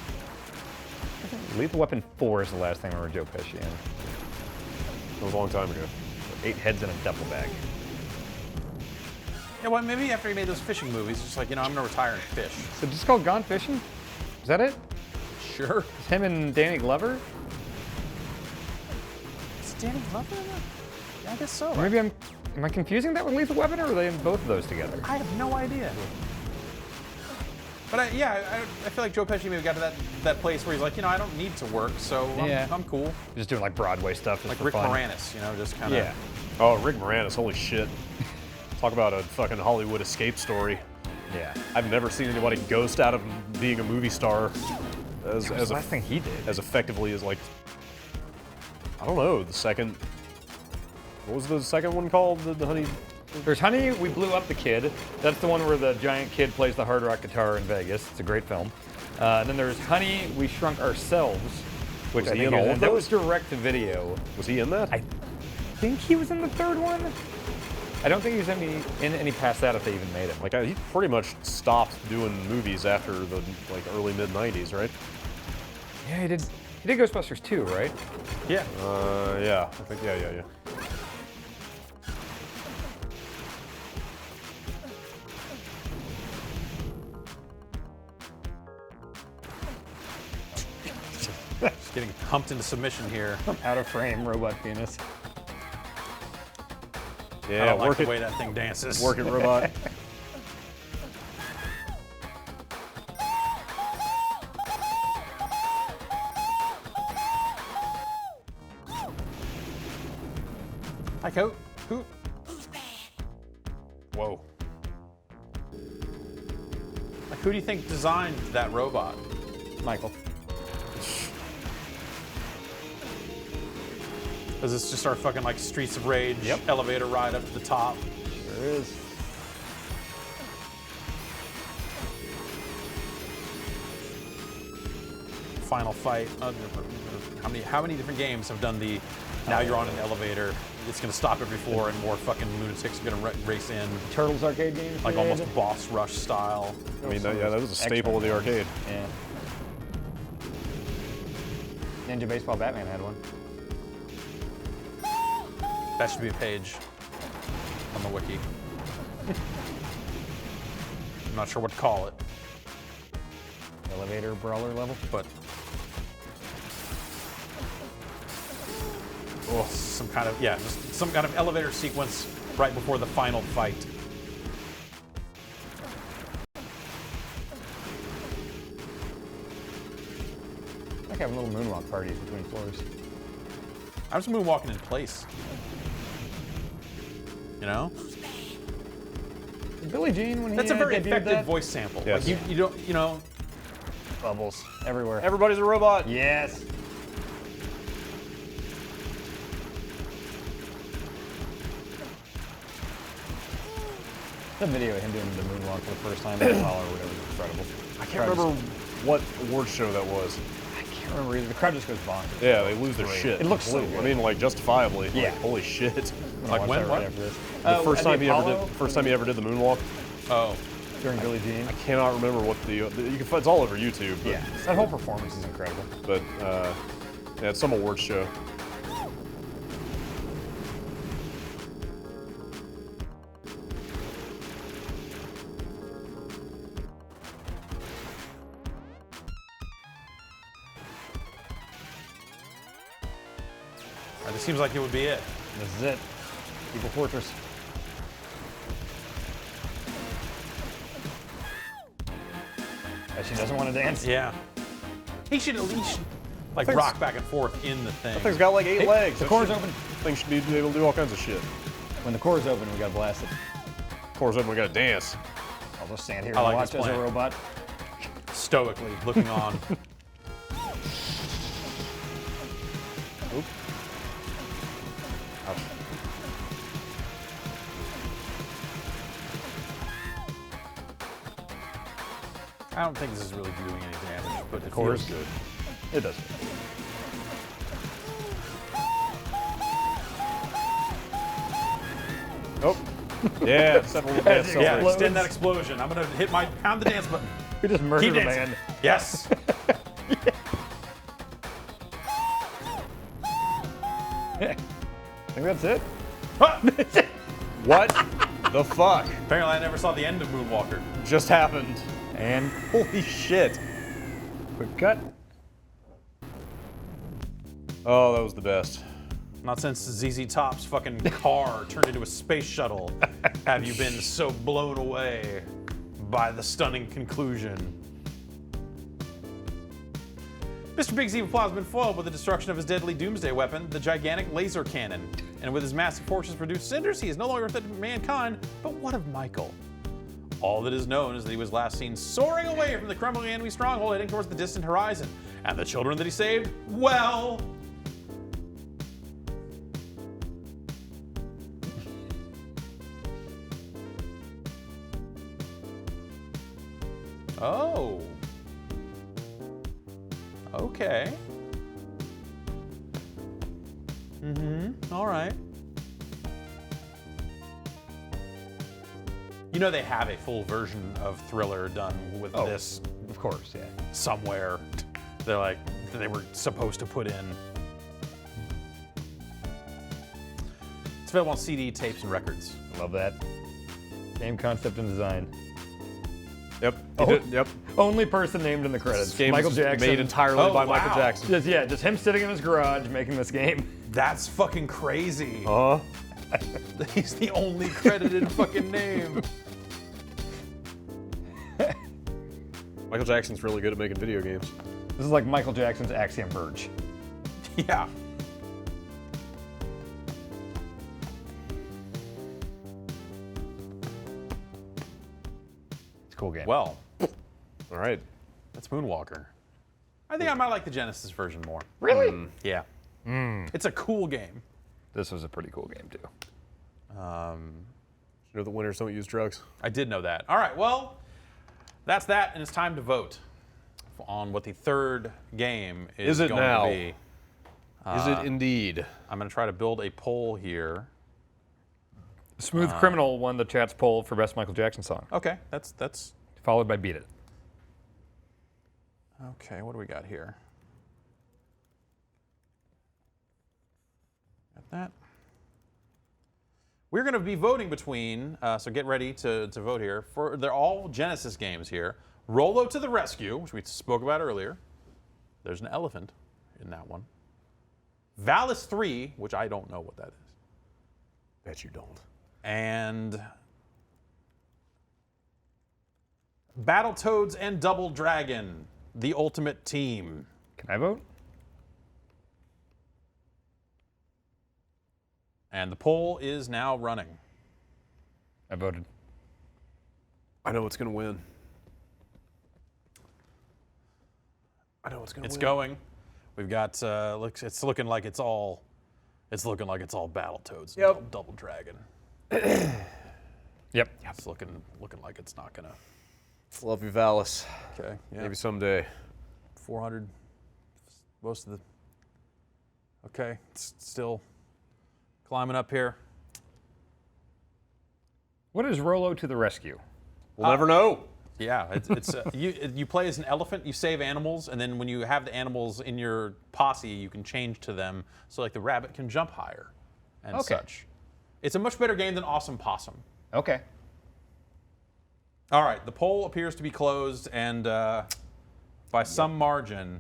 Lethal Weapon 4 is the last thing I remember Joe Pesci in. That was a long time ago. 8 heads in a duffel bag. Yeah, well, maybe after he made those fishing movies, he's just like, you know, I'm gonna retire and fish. So just called Gone Fishing? Is that it? Sure. It's him and Danny Glover? Is Danny Glover in that? Yeah, I guess so. Or maybe am I confusing that with Lethal Weapon, or are they in both of those together? I have no idea. But I feel like Joe Pesci maybe got to that place where he's like, you know, I don't need to work, so I'm cool. Just doing like Broadway stuff just Like for Rick fun. Moranis, you know, just kind of. Yeah. Oh, Rick Moranis, holy shit. Talk about a fucking Hollywood escape story. Yeah. I've never seen anybody ghost out of being a movie star as That was the last thing he did. as effectively as like, I don't know, the second, what was the second one called? The Honey? There's Honey, We Blew Up the Kid. That's the one where the giant kid plays the hard rock guitar in Vegas. It's a great film. Then there's Honey, We Shrunk Ourselves, which Was I he think in is all of that was those? direct to video. Was he in that? I think he was in the third one. I don't think he was in any past that if they even made it. Like, he pretty much stopped doing movies after the like early mid 90s, right? Yeah, he did. He did Ghostbusters 2, right? Yeah. Yeah, I think, yeah. Just getting humped into submission here. Out of frame, robot penis. I Yeah, don't like work the it, way that thing dances. work it, robot. Hi, Coat. Who? Whoa. Like, who do you think designed that robot? Michael. Does this just our fucking like Streets of Rage elevator ride up to the top? There is. Final fight. How many different games have done the? Now you're on an elevator. It's gonna stop every floor, and more fucking lunatics are gonna race in. Turtles arcade game. Like almost boss rush style. I mean, yeah, that was a staple of the arcade. Yeah. Ninja Baseball Batman had one. That should be a page on the wiki. I'm not sure what to call it, Elevator brawler level. but some kind of just some kind of elevator sequence right before the final fight. Like having little moonwalk parties between floors. I was moonwalking in place. You know? Billie Jean when he That's a very debuted effective that? voice sample. Yes. Like you don't, you know, Bubbles everywhere. Everybody's a robot. Yes. That video of him doing the moonwalk for the first time in the hall or whatever is incredible. I can't remember what award show that was. I can't remember either. The crowd just goes bonkers. Yeah, they lose their shit. It looks so completely. good. I mean, like justifiably. Yeah. Like, holy shit. I'm gonna Like watch when? that What? right after this. The first at time the he ever Apollo, did. First time he ever did the moonwalk. oh, during Billie Jean. I cannot remember what the. You can. It's all over YouTube. But, Yeah, that whole performance is incredible. But yeah, it's some awards show. this seems like it would be it. This is it. Evil Fortress. She doesn't want to dance. Yeah. He should at least like thing's- rock back and forth in the thing. That thing's got like 8 legs. The That core's shit- open. Thing should be able to do all kinds of shit. When the core's open, we gotta blast it. Core's open. We gotta dance. I'll just stand here I and like watch this as a plan. robot. Stoically looking on. Oop. Ouch. I don't think this is really doing any damage, but it course. feels good. It does. Oh. Yeah. Several dance Yeah. Yeah, celebrations. extend that explosion. I'm gonna hit my pound the dance button. We just murdered Keep a dancing. man. Yes. I think that's it. What the fuck Apparently, I never saw the end of Moonwalker. just happened? And Holy shit. quick cut. Oh, that was the best. Not since ZZ Top's fucking car turned into a space shuttle have you been so blown away by the stunning conclusion. Mr. Big's evil plot has been foiled with the destruction of his deadly doomsday weapon, the gigantic laser cannon. And with his massive forces produced cinders, he is no longer a threat to mankind, but what of Michael? All that is known is that he was last seen soaring away from the crumbling enemy stronghold heading towards the distant horizon. And the children that he saved, well... Oh. Okay. All right. You know they have a full version of Thriller done with this Of course, yeah. somewhere. They're like, they were supposed to put in. It's available on CD, tapes, and records. Love that. Same concept and design. Yep. Oh. Yep. Only person named in the credits. This game Michael was Jackson. made entirely Oh, by Michael wow. Jackson. Just him sitting in his garage making this game. That's fucking crazy. Huh? He's the only credited fucking name. Michael Jackson's really good at making video games. This is like Michael Jackson's Axiom Verge. Yeah. It's a cool game. Well, All right. that's Moonwalker. I think I might like the Genesis version more. really? Yeah. It's a cool game. This was a pretty cool game, too. You know the winners don't use drugs. I did know that. All right, well, that's that, and it's time to vote on what the third game is Is it going now? to be. Is it indeed? I'm going to try to build a poll here. Smooth Criminal won the chat's poll for best Michael Jackson song, Okay, that's followed by Beat It. okay. What do we got here? Got that. We're going to be voting between, so get ready to vote here. They're all Genesis games here. Rolo to the Rescue, which we spoke about earlier. There's an elephant in that one. Valis 3, which I don't know what that is. Bet you don't. And Battletoads and Double Dragon, the ultimate team. Can I vote? And the poll is now running. I voted. I know what's going to win. I know what's going to win. It's going. We've got it's looking like it's all Battletoads. Yep. And Double Dragon. Yep. It's looking like it's not gonna. Love you, Valis. Okay. Yeah. Maybe someday. 400. Most of the. Okay. It's still climbing up here. What is Rolo to the Rescue? We'll never know. Yeah, it's you play as an elephant, you save animals, and then when you have the animals in your posse, you can change to them. So like the rabbit can jump higher and Okay. such. It's a much better game than Awesome Possum. Okay. All right, the poll appears to be closed, and by some margin,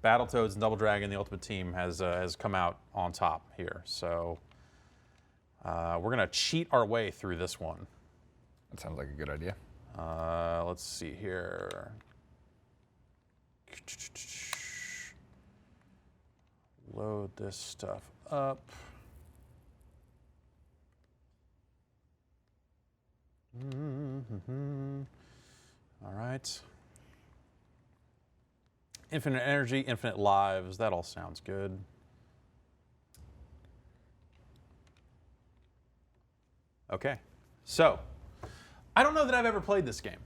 Battletoads and Double Dragon, the Ultimate Team, has come out on top here. So we're gonna cheat our way through this one. That sounds like a good idea. Let's see here. Load this stuff up. All right. Infinite energy, infinite lives. That all sounds good. Okay. So, I don't know that I've ever played this game.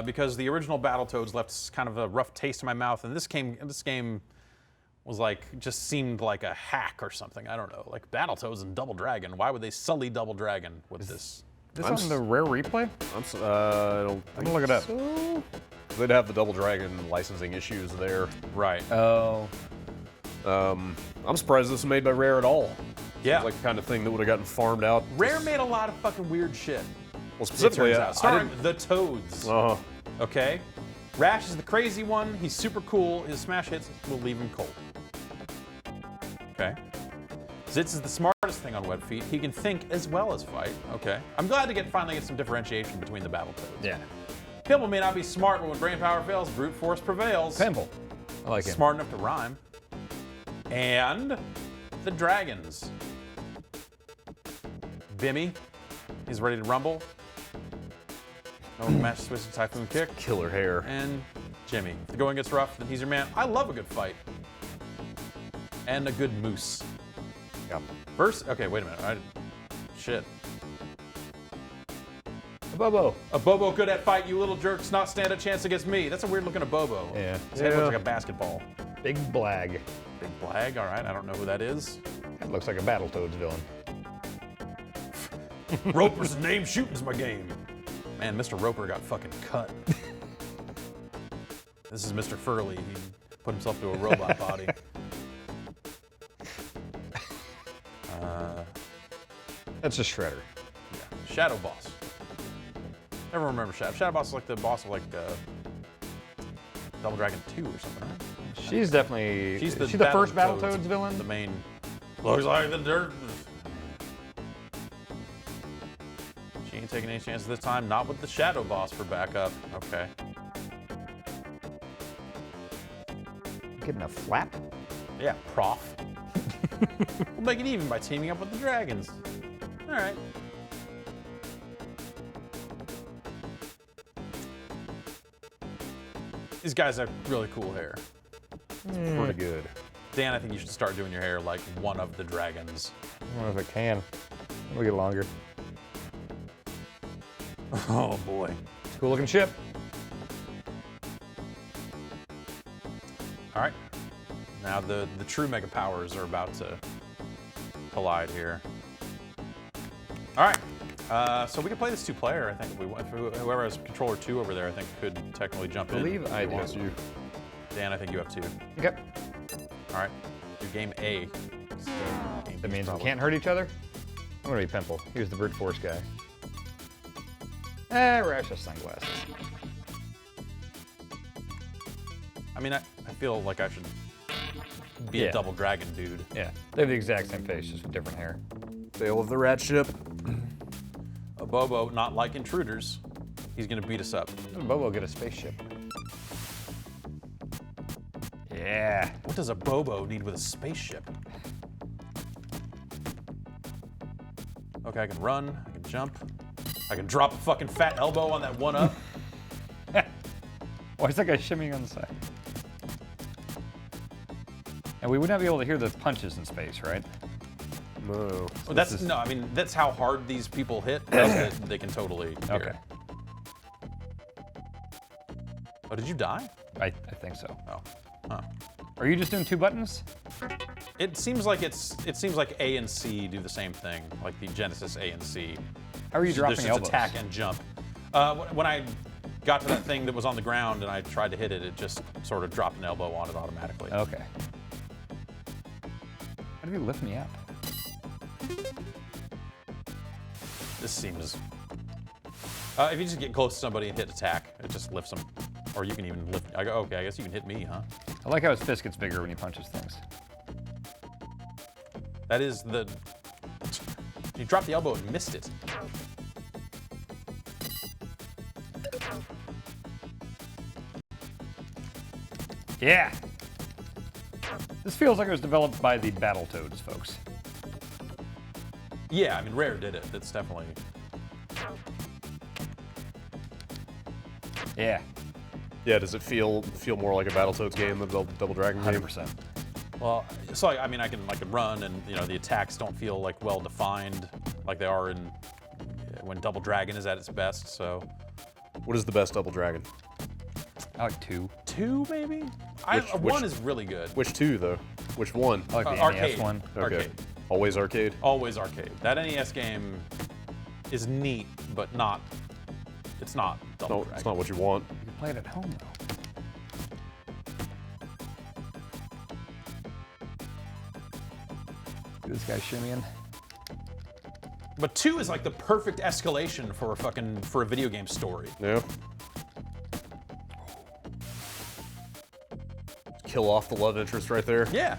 Because the original Battletoads left kind of a rough taste in my mouth, and this game was like, just seemed like a hack or something. I don't know. Like Battletoads and Double Dragon. Why would they sully Double Dragon with this? This on the rare replay? I don't I'm gonna look it up. so. They'd have the Double Dragon licensing issues there. Right. Oh. I'm surprised this was made by Rare at all. Yeah. It's like the kind of thing that would have gotten farmed out. Rare made a lot of fucking weird shit. Well, It specifically, turns out. Starring the Toads. Okay? Rash is the crazy one. He's super cool. His smash hits will leave him cold. Okay? Zitz is the smartest thing on web feet. He can think as well as fight. Okay. I'm glad to finally get some differentiation between the Battletoads. Yeah. Pimple may not be smart, but when brain power fails, brute force prevails. Pimple. I like it. Smart enough to rhyme. And the dragons. Bimmy, he's ready to rumble. No match switch to Typhoon Kick. Killer hair. And Jimmy. If the going gets rough, then he's your man. I love a good fight. And a good moose. Yep. First, okay, wait a minute. Shit. A Bobo. A Bobo good at fight, you little jerks, not stand a chance against me. That's a weird looking Bobo. Yeah. His head looks like a basketball. Big Blag. Big Blag, all right, I don't know who that is. That looks like a Battletoads villain. Roper's name, shooting's my game. Man, Mr. Roper got fucking cut. This is Mr. Furley. He put himself to a robot body. That's a Shredder. Yeah. Shadow Boss. Everyone remember Shadow. Shadow Boss is like the boss of like Double Dragon 2 or something, right? She's definitely. She's the, first Battletoads Battletoads villain? The main. Looks like the dirt. She ain't taking any chances this time. Not with the Shadow Boss for backup. Okay. Getting a flap? Yeah, prof. We'll make it even by teaming up with the dragons. All right. These guys have really cool hair. Pretty good. Dan, I think you should start doing your hair like one of the dragons. I don't know if I can. It'll get longer. Oh boy. Cool looking ship. All right. Now the true mega powers are about to collide here. All right. So we can play this 2-player. I think if we want. Whoever has controller 2 over there, I think could technically jump in. I believe I do. Yes, you. Dan, I think you have 2. Okay. All right. Do game A. That means we can't hurt each other? I'm gonna be Pimple. He was the brute force guy. Rash has sunglasses. I mean, I feel like I should be a double dragon dude. Yeah, they have the exact same face, just with different hair. Tale of the rat ship. A Bobo, not like intruders. He's gonna beat us up. How did Bobo get a spaceship? Yeah. What does a Bobo need with a spaceship? Okay, I can run, I can jump, I can drop a fucking fat elbow on that 1-up. Why is that guy shimmying on the side? And we would not be able to hear the punches in space, right? No. Well, that's no, I mean that's how hard these people hit. They can totally hear. Okay. Oh, did you die? I think so. Oh. Huh. Are you just doing 2 buttons? It seems like it seems like A and C do the same thing, like the Genesis A and C. How are you dropping There's just elbows? attack and jump. When I got to that thing that was on the ground and I tried to hit it, it just sort of dropped an elbow on it automatically. Okay. How do you lift me up? This seems. If you just get close to somebody and hit attack, it just lifts them. Or you can even lift. Okay, I guess you can hit me, huh? I like how his fist gets bigger when he punches things. That is the. You dropped the elbow and missed it. Yeah. This feels like it was developed by the Battletoads folks. Yeah, I mean, Rare did it. That's definitely. Yeah. Yeah, does it feel more like a Battletoads game than the Double Dragon game? 100%. Well, so I mean, I can run, and the attacks don't feel like well defined, like they are in when Double Dragon is at its best. So. What is the best Double Dragon? I like 2. 2 maybe? Which- 1 is really good. Which 2 though? Which one? I like the Arcade. NES one. Okay. Arcade. Always arcade. Always arcade. That NES game is neat, but not. It's not Double No, Dragon. it's not what you want. You can play it at home though. This guy's shimmying. But 2 is like the perfect escalation for a video game story. Yeah. Kill off the love interest right there. Yeah.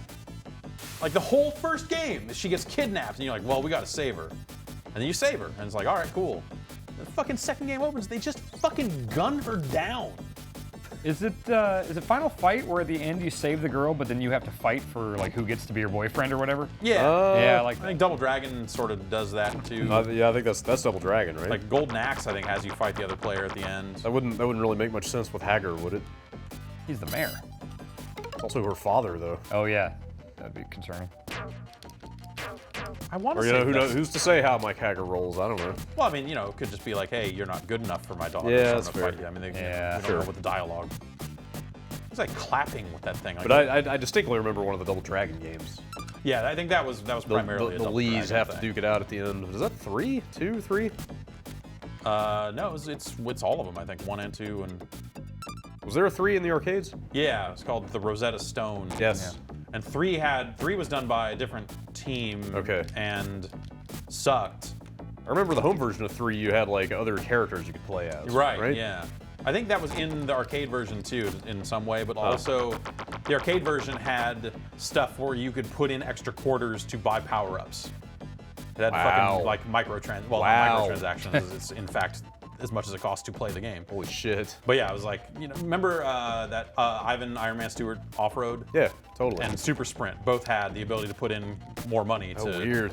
Like the whole first game, she gets kidnapped, and you're like, well, we gotta save her. And then you save her, and it's like, all right, cool. The fucking second game opens, they just fucking gun her down. Is it Final Fight where at the end you save the girl, but then you have to fight for like who gets to be your boyfriend or whatever? Yeah. Yeah, I like I think that. Double Dragon sort of does that too. Yeah, I think that's Double Dragon, right? Like Golden Axe, I think, has you fight the other player at the end. that wouldn't really make much sense with Hagar, would it? He's the mayor. It's also her father, though. Oh yeah, that'd be concerning. I want to Or say who knows? that's- Who's to say how Mike Hagar rolls? I don't know. Well, I mean, it could just be like, hey, you're not good enough for my daughter. Yeah, so I'm that's gonna fair. fight you. I mean, Yeah, we don't know what the dialogue. It's like clapping with that thing. Like, But I distinctly remember one of the Double Dragon games. yeah, I think that was primarily The a Double Lees Dragon have to thing. duke it out at the end. Is that 3? 2, 3? No, it's all of them. I think 1 and 2, and Was there a 3 in the arcades? yeah, it's called the Rosetta Stone. Yes. And 3 was done by a different team. Okay. And sucked. I remember the home version of 3, you had like other characters you could play as. Right. Yeah. I think that was in the arcade version too, in some way, but also the arcade version had stuff where you could put in extra quarters to buy power-ups. It had Wow. fucking like not microtransactions. It's in fact as much as it costs to play the game. Holy shit. But yeah, it was like, remember that Ivan Iron Man Stewart Off-Road Yeah, totally. and Super Sprint both had the ability to put in more money oh, weird.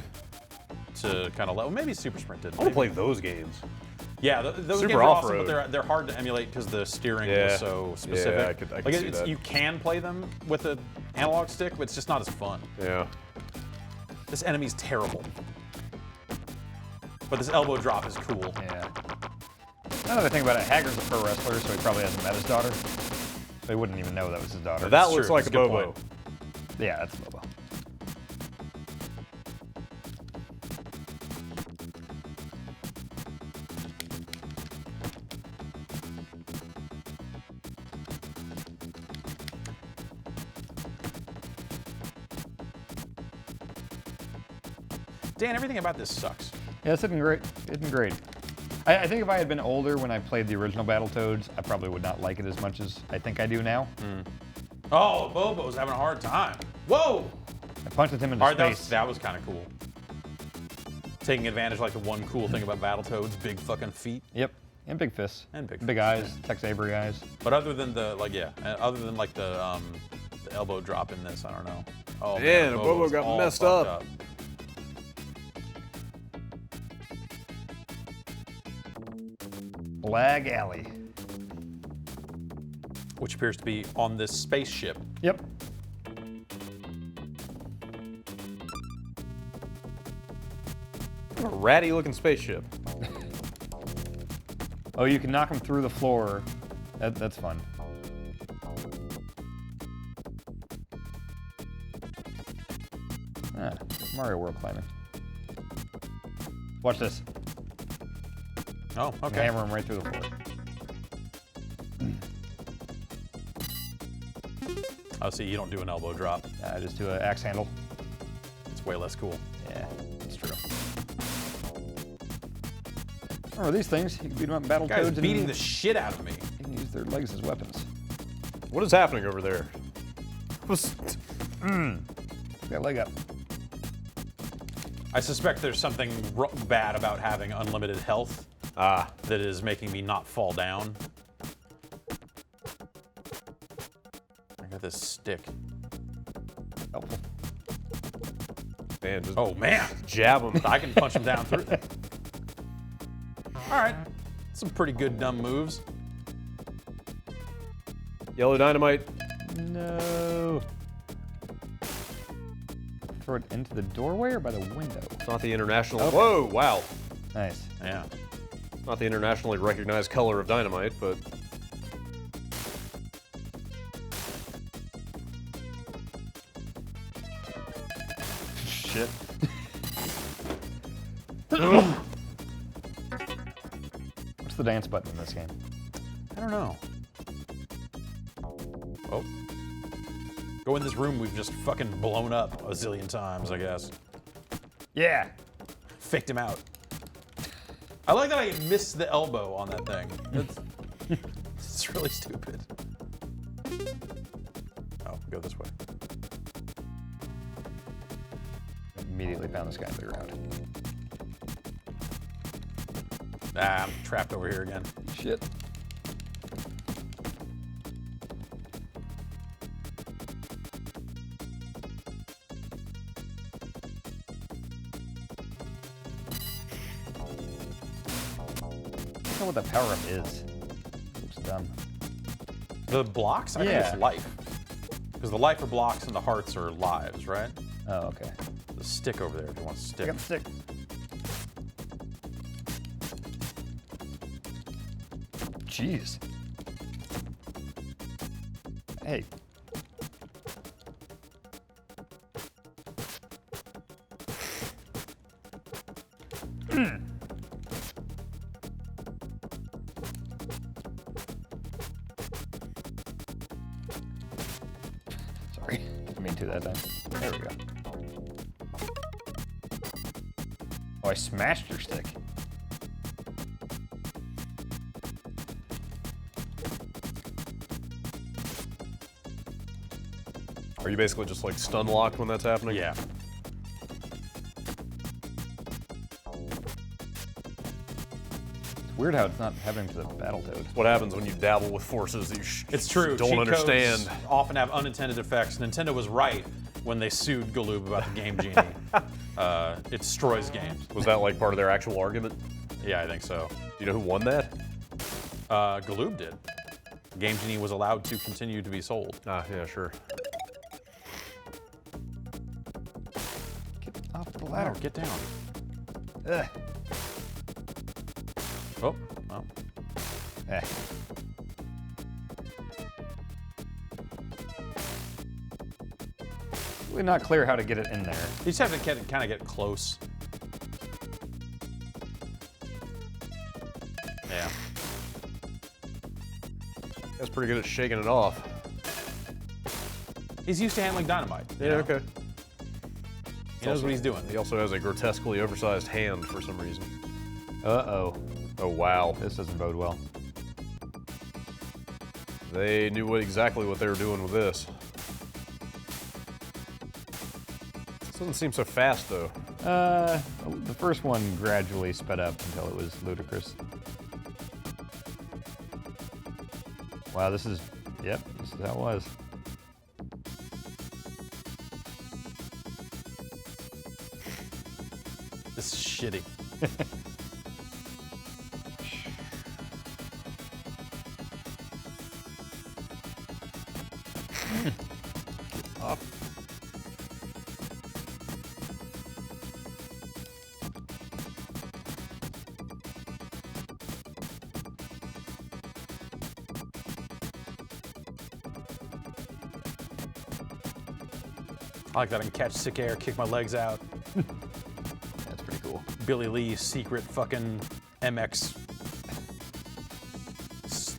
to kind of level. Maybe Super Sprint didn't. I want to Maybe. play those games. Yeah, those Super games are awesome, off-road. but they're hard to emulate because the steering Yeah. is so specific. Yeah, I could like see that. You can play them with an analog stick, but it's just not as fun. Yeah. This enemy's terrible. But this elbow drop is cool. Yeah. Now that I think about it, Hager's a pro wrestler, so he probably hasn't met his daughter. So he wouldn't even know that was his daughter. That True, looks like that's a a good Bobo. point. Yeah, that's Bobo. Dan, everything about this sucks. Yeah, it's looking great. Looking great. I think if I had been older when I played the original Battletoads, I probably would not like it as much as I think I do now. Oh, Bobo's having a hard time. Whoa! I punched him into All right, space. that was kind of cool. Taking advantage, like the one cool thing about Battletoads, big fucking feet. Yep. And big fists. And big Big fists, eyes, Tex Avery eyes. But other than the the elbow drop in this, I don't know. Oh Man, man, Bobo Bobo's got all messed fucked up. Lag Alley. Which appears to be on this spaceship. Yep. A ratty looking spaceship. Oh, you can knock him through the floor. That's fun. Ah, Mario World climbing. Watch this. Oh, Okay. okay. Hammer him right through the floor. Oh, see, you don't do an elbow drop. Just do an axe handle. It's way less cool. Yeah, that's true. Remember these things? You can beat them up in Battletoads. Guy's and beating the shit out of me. You can use their legs as weapons. What is happening over there? Got a leg up. I suspect there's something bad about having unlimited health that is making me not fall down. I got this stick. Helpful. Man, just Oh man, jab him. I can punch him down through. All right, some pretty good dumb moves. Yellow dynamite. No. Throw it into the doorway or by the window? It's not the international. Okay. Whoa! Wow. Nice. Yeah. It's not the internationally recognized color of dynamite, but Shit. What's the dance button in this game? I don't know. Oh. Go in this room we've just fucking blown up a zillion times, I guess. Yeah. Faked him out. I like that I missed the elbow on that thing. It's really stupid. Oh, go this way. Immediately found this guy in the ground. Ah, I'm trapped over here again. Shit. I don't know what that power-up is. Looks dumb. The blocks? I think Yeah. it's life. Because the life are blocks and the hearts are lives, right? Oh, okay. The stick over there if you want to I stick. got the stick. Jeez. Hey. Sorry. Didn't mean to that time. There we go. Oh, I smashed your stick. are you basically just like stun locked when that's happening? Yeah. It's weird how it's not happening to the Battletoads. What happens when you dabble with forces that you It's true. don't Cheat understand? codes often have unintended effects. Nintendo was right when they sued Galoob about the Game Genie. It destroys games. Was that like part of their actual argument? Yeah, I think so. Do you know who won that? Galoob did. Game Genie was allowed to continue to be sold. Ah, yeah, sure. Get off the Ladder, ladder. get down. Ugh. Oh, well. Eh. Really not clear how to get it in there. You just have to kind of get close. Yeah. That's pretty good at shaking it off. He's used to handling dynamite. you Yeah, know? okay. He knows what he's doing. He also has a grotesquely oversized hand for some reason. Uh-oh. Oh, wow. This doesn't bode well. They knew exactly what they were doing with this. This doesn't seem so fast, though. The first one gradually sped up until it was ludicrous. Wow, this is how it was. This is shitty. Up. I like that I can catch sick air, kick my legs out. That's pretty cool. Billy Lee's secret fucking MX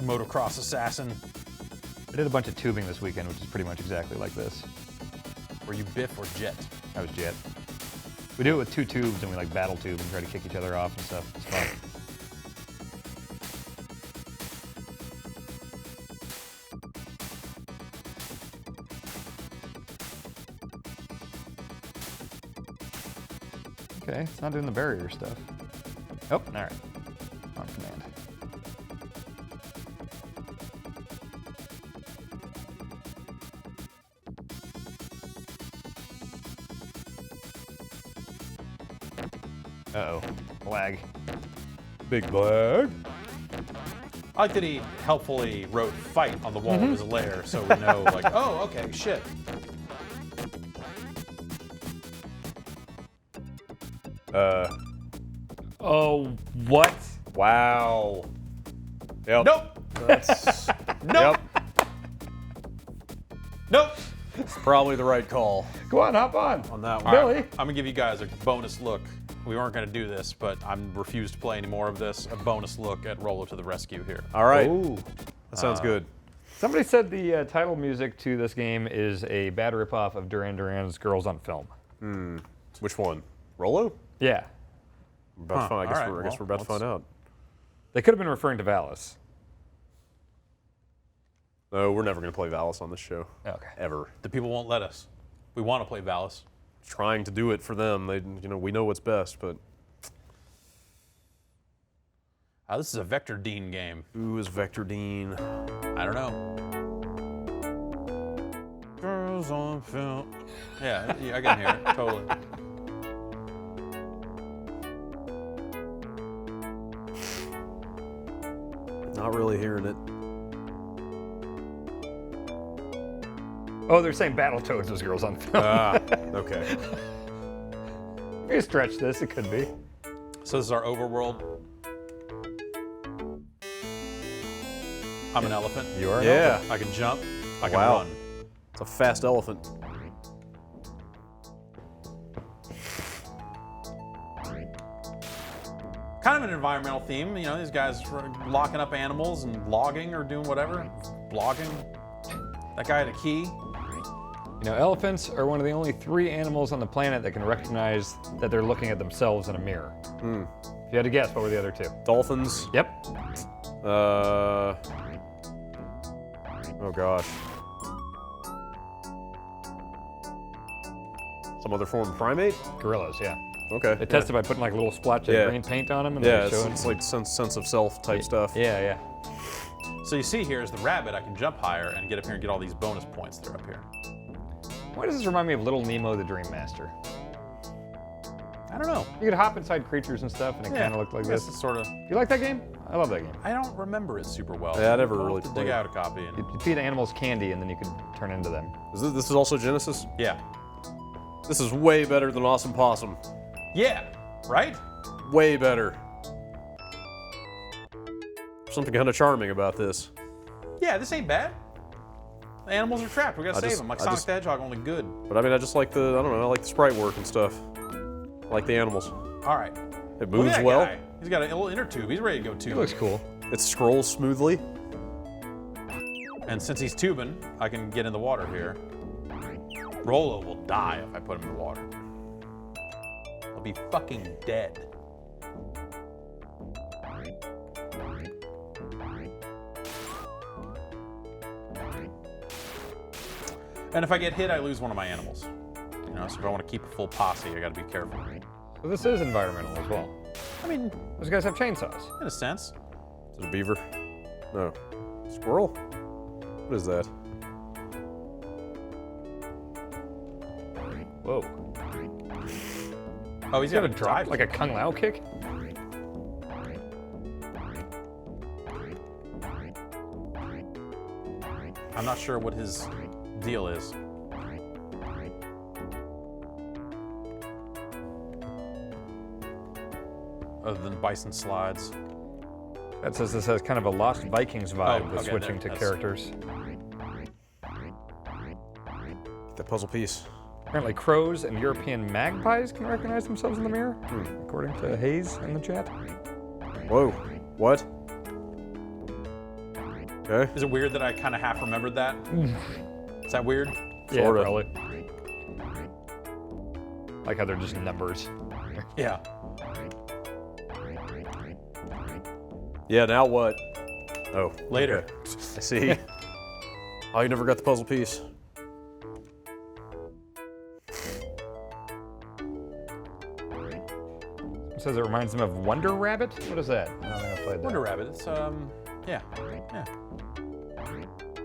motocross assassin. I did a bunch of tubing this weekend, which is pretty much exactly like this. Were you Biff or Jet? I was Jet. We do it with 2 tubes and we like battle tube and try to kick each other off and stuff. It's fun. Okay, it's not doing the barrier stuff. Oh, all right. On command. Uh-oh. Lag. Big lag. I like that he helpfully wrote fight on the wall of his lair so we know, like, oh, okay, shit. Oh, what? Wow. Yep. Nope. That's, Nope. Yep. Nope. It's probably the right call Go on, hop on. on that All one. Billy. right, I'm gonna give you guys a bonus look. We weren't gonna do this, but I'm refused to play any more of this. A bonus look at Rolo to the rescue here. All right. Ooh. That sounds good. Somebody said the title music to this game is a bad ripoff of Duran Duran's Girls on Film. Which one? Rolo? Yeah. About to find, I guess, all right, I guess well, we're about to let's- find out. They could have been referring to Valis. No, we're never going to play Valis on this show. Okay. Ever. The people won't let us. We want to play Valis. Trying to do it for them. They, we know what's best, but This is a Vector Dean game. who is Vector Dean? I don't know. Girls on film. Yeah, I can hear it, totally. Not really hearing it. Oh, they're saying Battletoads was Girls on Film. Ah, okay. If you stretch this, it could be. So this is our overworld. I'm an elephant. You are? Yeah. I can jump. I can Wow. run. It's a fast elephant. Kind of an environmental theme. You know, these guys are locking up animals and logging or doing whatever. Blogging. That guy had a key. You know, elephants are one of the only 3 animals on the planet that can recognize that they're looking at themselves in a mirror. If you had to guess, what were the other 2? Dolphins. Yep. Oh gosh. Some other form of primate? Gorillas, yeah. Okay. They tested by putting like a little splotch of Yeah. green paint on them and Yeah, they showed. it's like sense of self type stuff. Yeah, yeah. So you see here is the rabbit. I can jump higher and get up here and get all these bonus points that are up here. Why does this remind me of Little Nemo the Dream Master? I don't know. You could hop inside creatures and stuff, and it kind of looked like I guess this. it's sort of. You like that game? I love that game. I don't remember it super well. Yeah, I never I'll really have to played dig it. out a copy. And, You feed animals candy, and then you could turn into them. This is also Genesis? yeah. This is way better than Awesome Possum. Yeah. Right? Way better. Something kind of charming about this. Yeah, this ain't bad. The animals are trapped. We gotta save just- them. Like I Sonic just- the Hedgehog, only good. But I mean, I just like I like the sprite work and stuff. I like the animals. All right. It Look at moves that well. guy. He's got a little inner tube. He's ready to go tube. It looks cool. It scrolls smoothly. And since he's tubing, I can get in the water here. Rolo will die if I put him in the water. He'll be fucking dead. And if I get hit, I lose one of my animals. You know, so if I want to keep a full posse, I gotta be careful. So this is environmental as well. I mean, Those guys have chainsaws. in a sense. Is it a beaver? No. Squirrel? What is that? Whoa. Oh, he's got a drive. Like a Kung Lao kick? I'm not sure what his deal is. Other than bison slides. That says this has kind of a Lost Vikings vibe Oh, with okay, switching to that's- characters. That puzzle piece. Apparently crows and European magpies can recognize themselves in the mirror, according to Hayes in the chat. Whoa. What? Okay. Is it weird that I kind of half remembered that? Is that weird? Yeah, Sorta. probably. Like how they're just numbers. Yeah. Yeah, now what? Oh. Later. okay. I see. Oh, you never got the puzzle piece. It says it reminds them of Wonder Rabbit. What is that? I don't think I played that. Wonder Rabbit. It's yeah.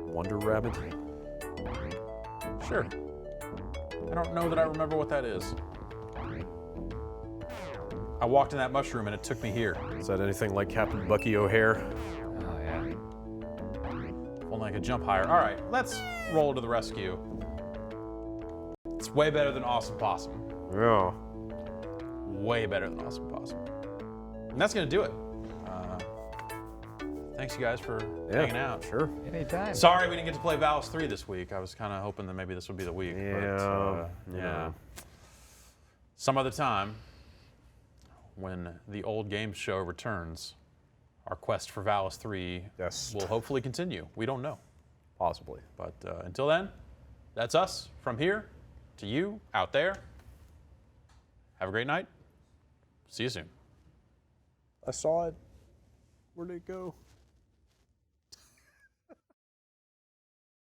Wonder Rabbit? Sure. I don't know that I remember what that is. I walked in that mushroom and it took me here. Is that anything like Captain Bucky O'Hare? Oh yeah. If only I could jump higher. All right, let's roll to the rescue. It's way better than Awesome Possum. Yeah. Way better than Awesome Possum. And that's gonna do it. Thanks you guys for hanging out. Sure. Anytime. Sorry we didn't get to play Valis 3 this week. I was kind of hoping that maybe this would be the week. Yeah, But, you know. Some other time, when the old game show returns, our quest for Valis 3 Yes. will hopefully continue. We don't know. Possibly. But until then, that's us from here to you out there. Have a great night. See you soon. I saw it. Where'd it go?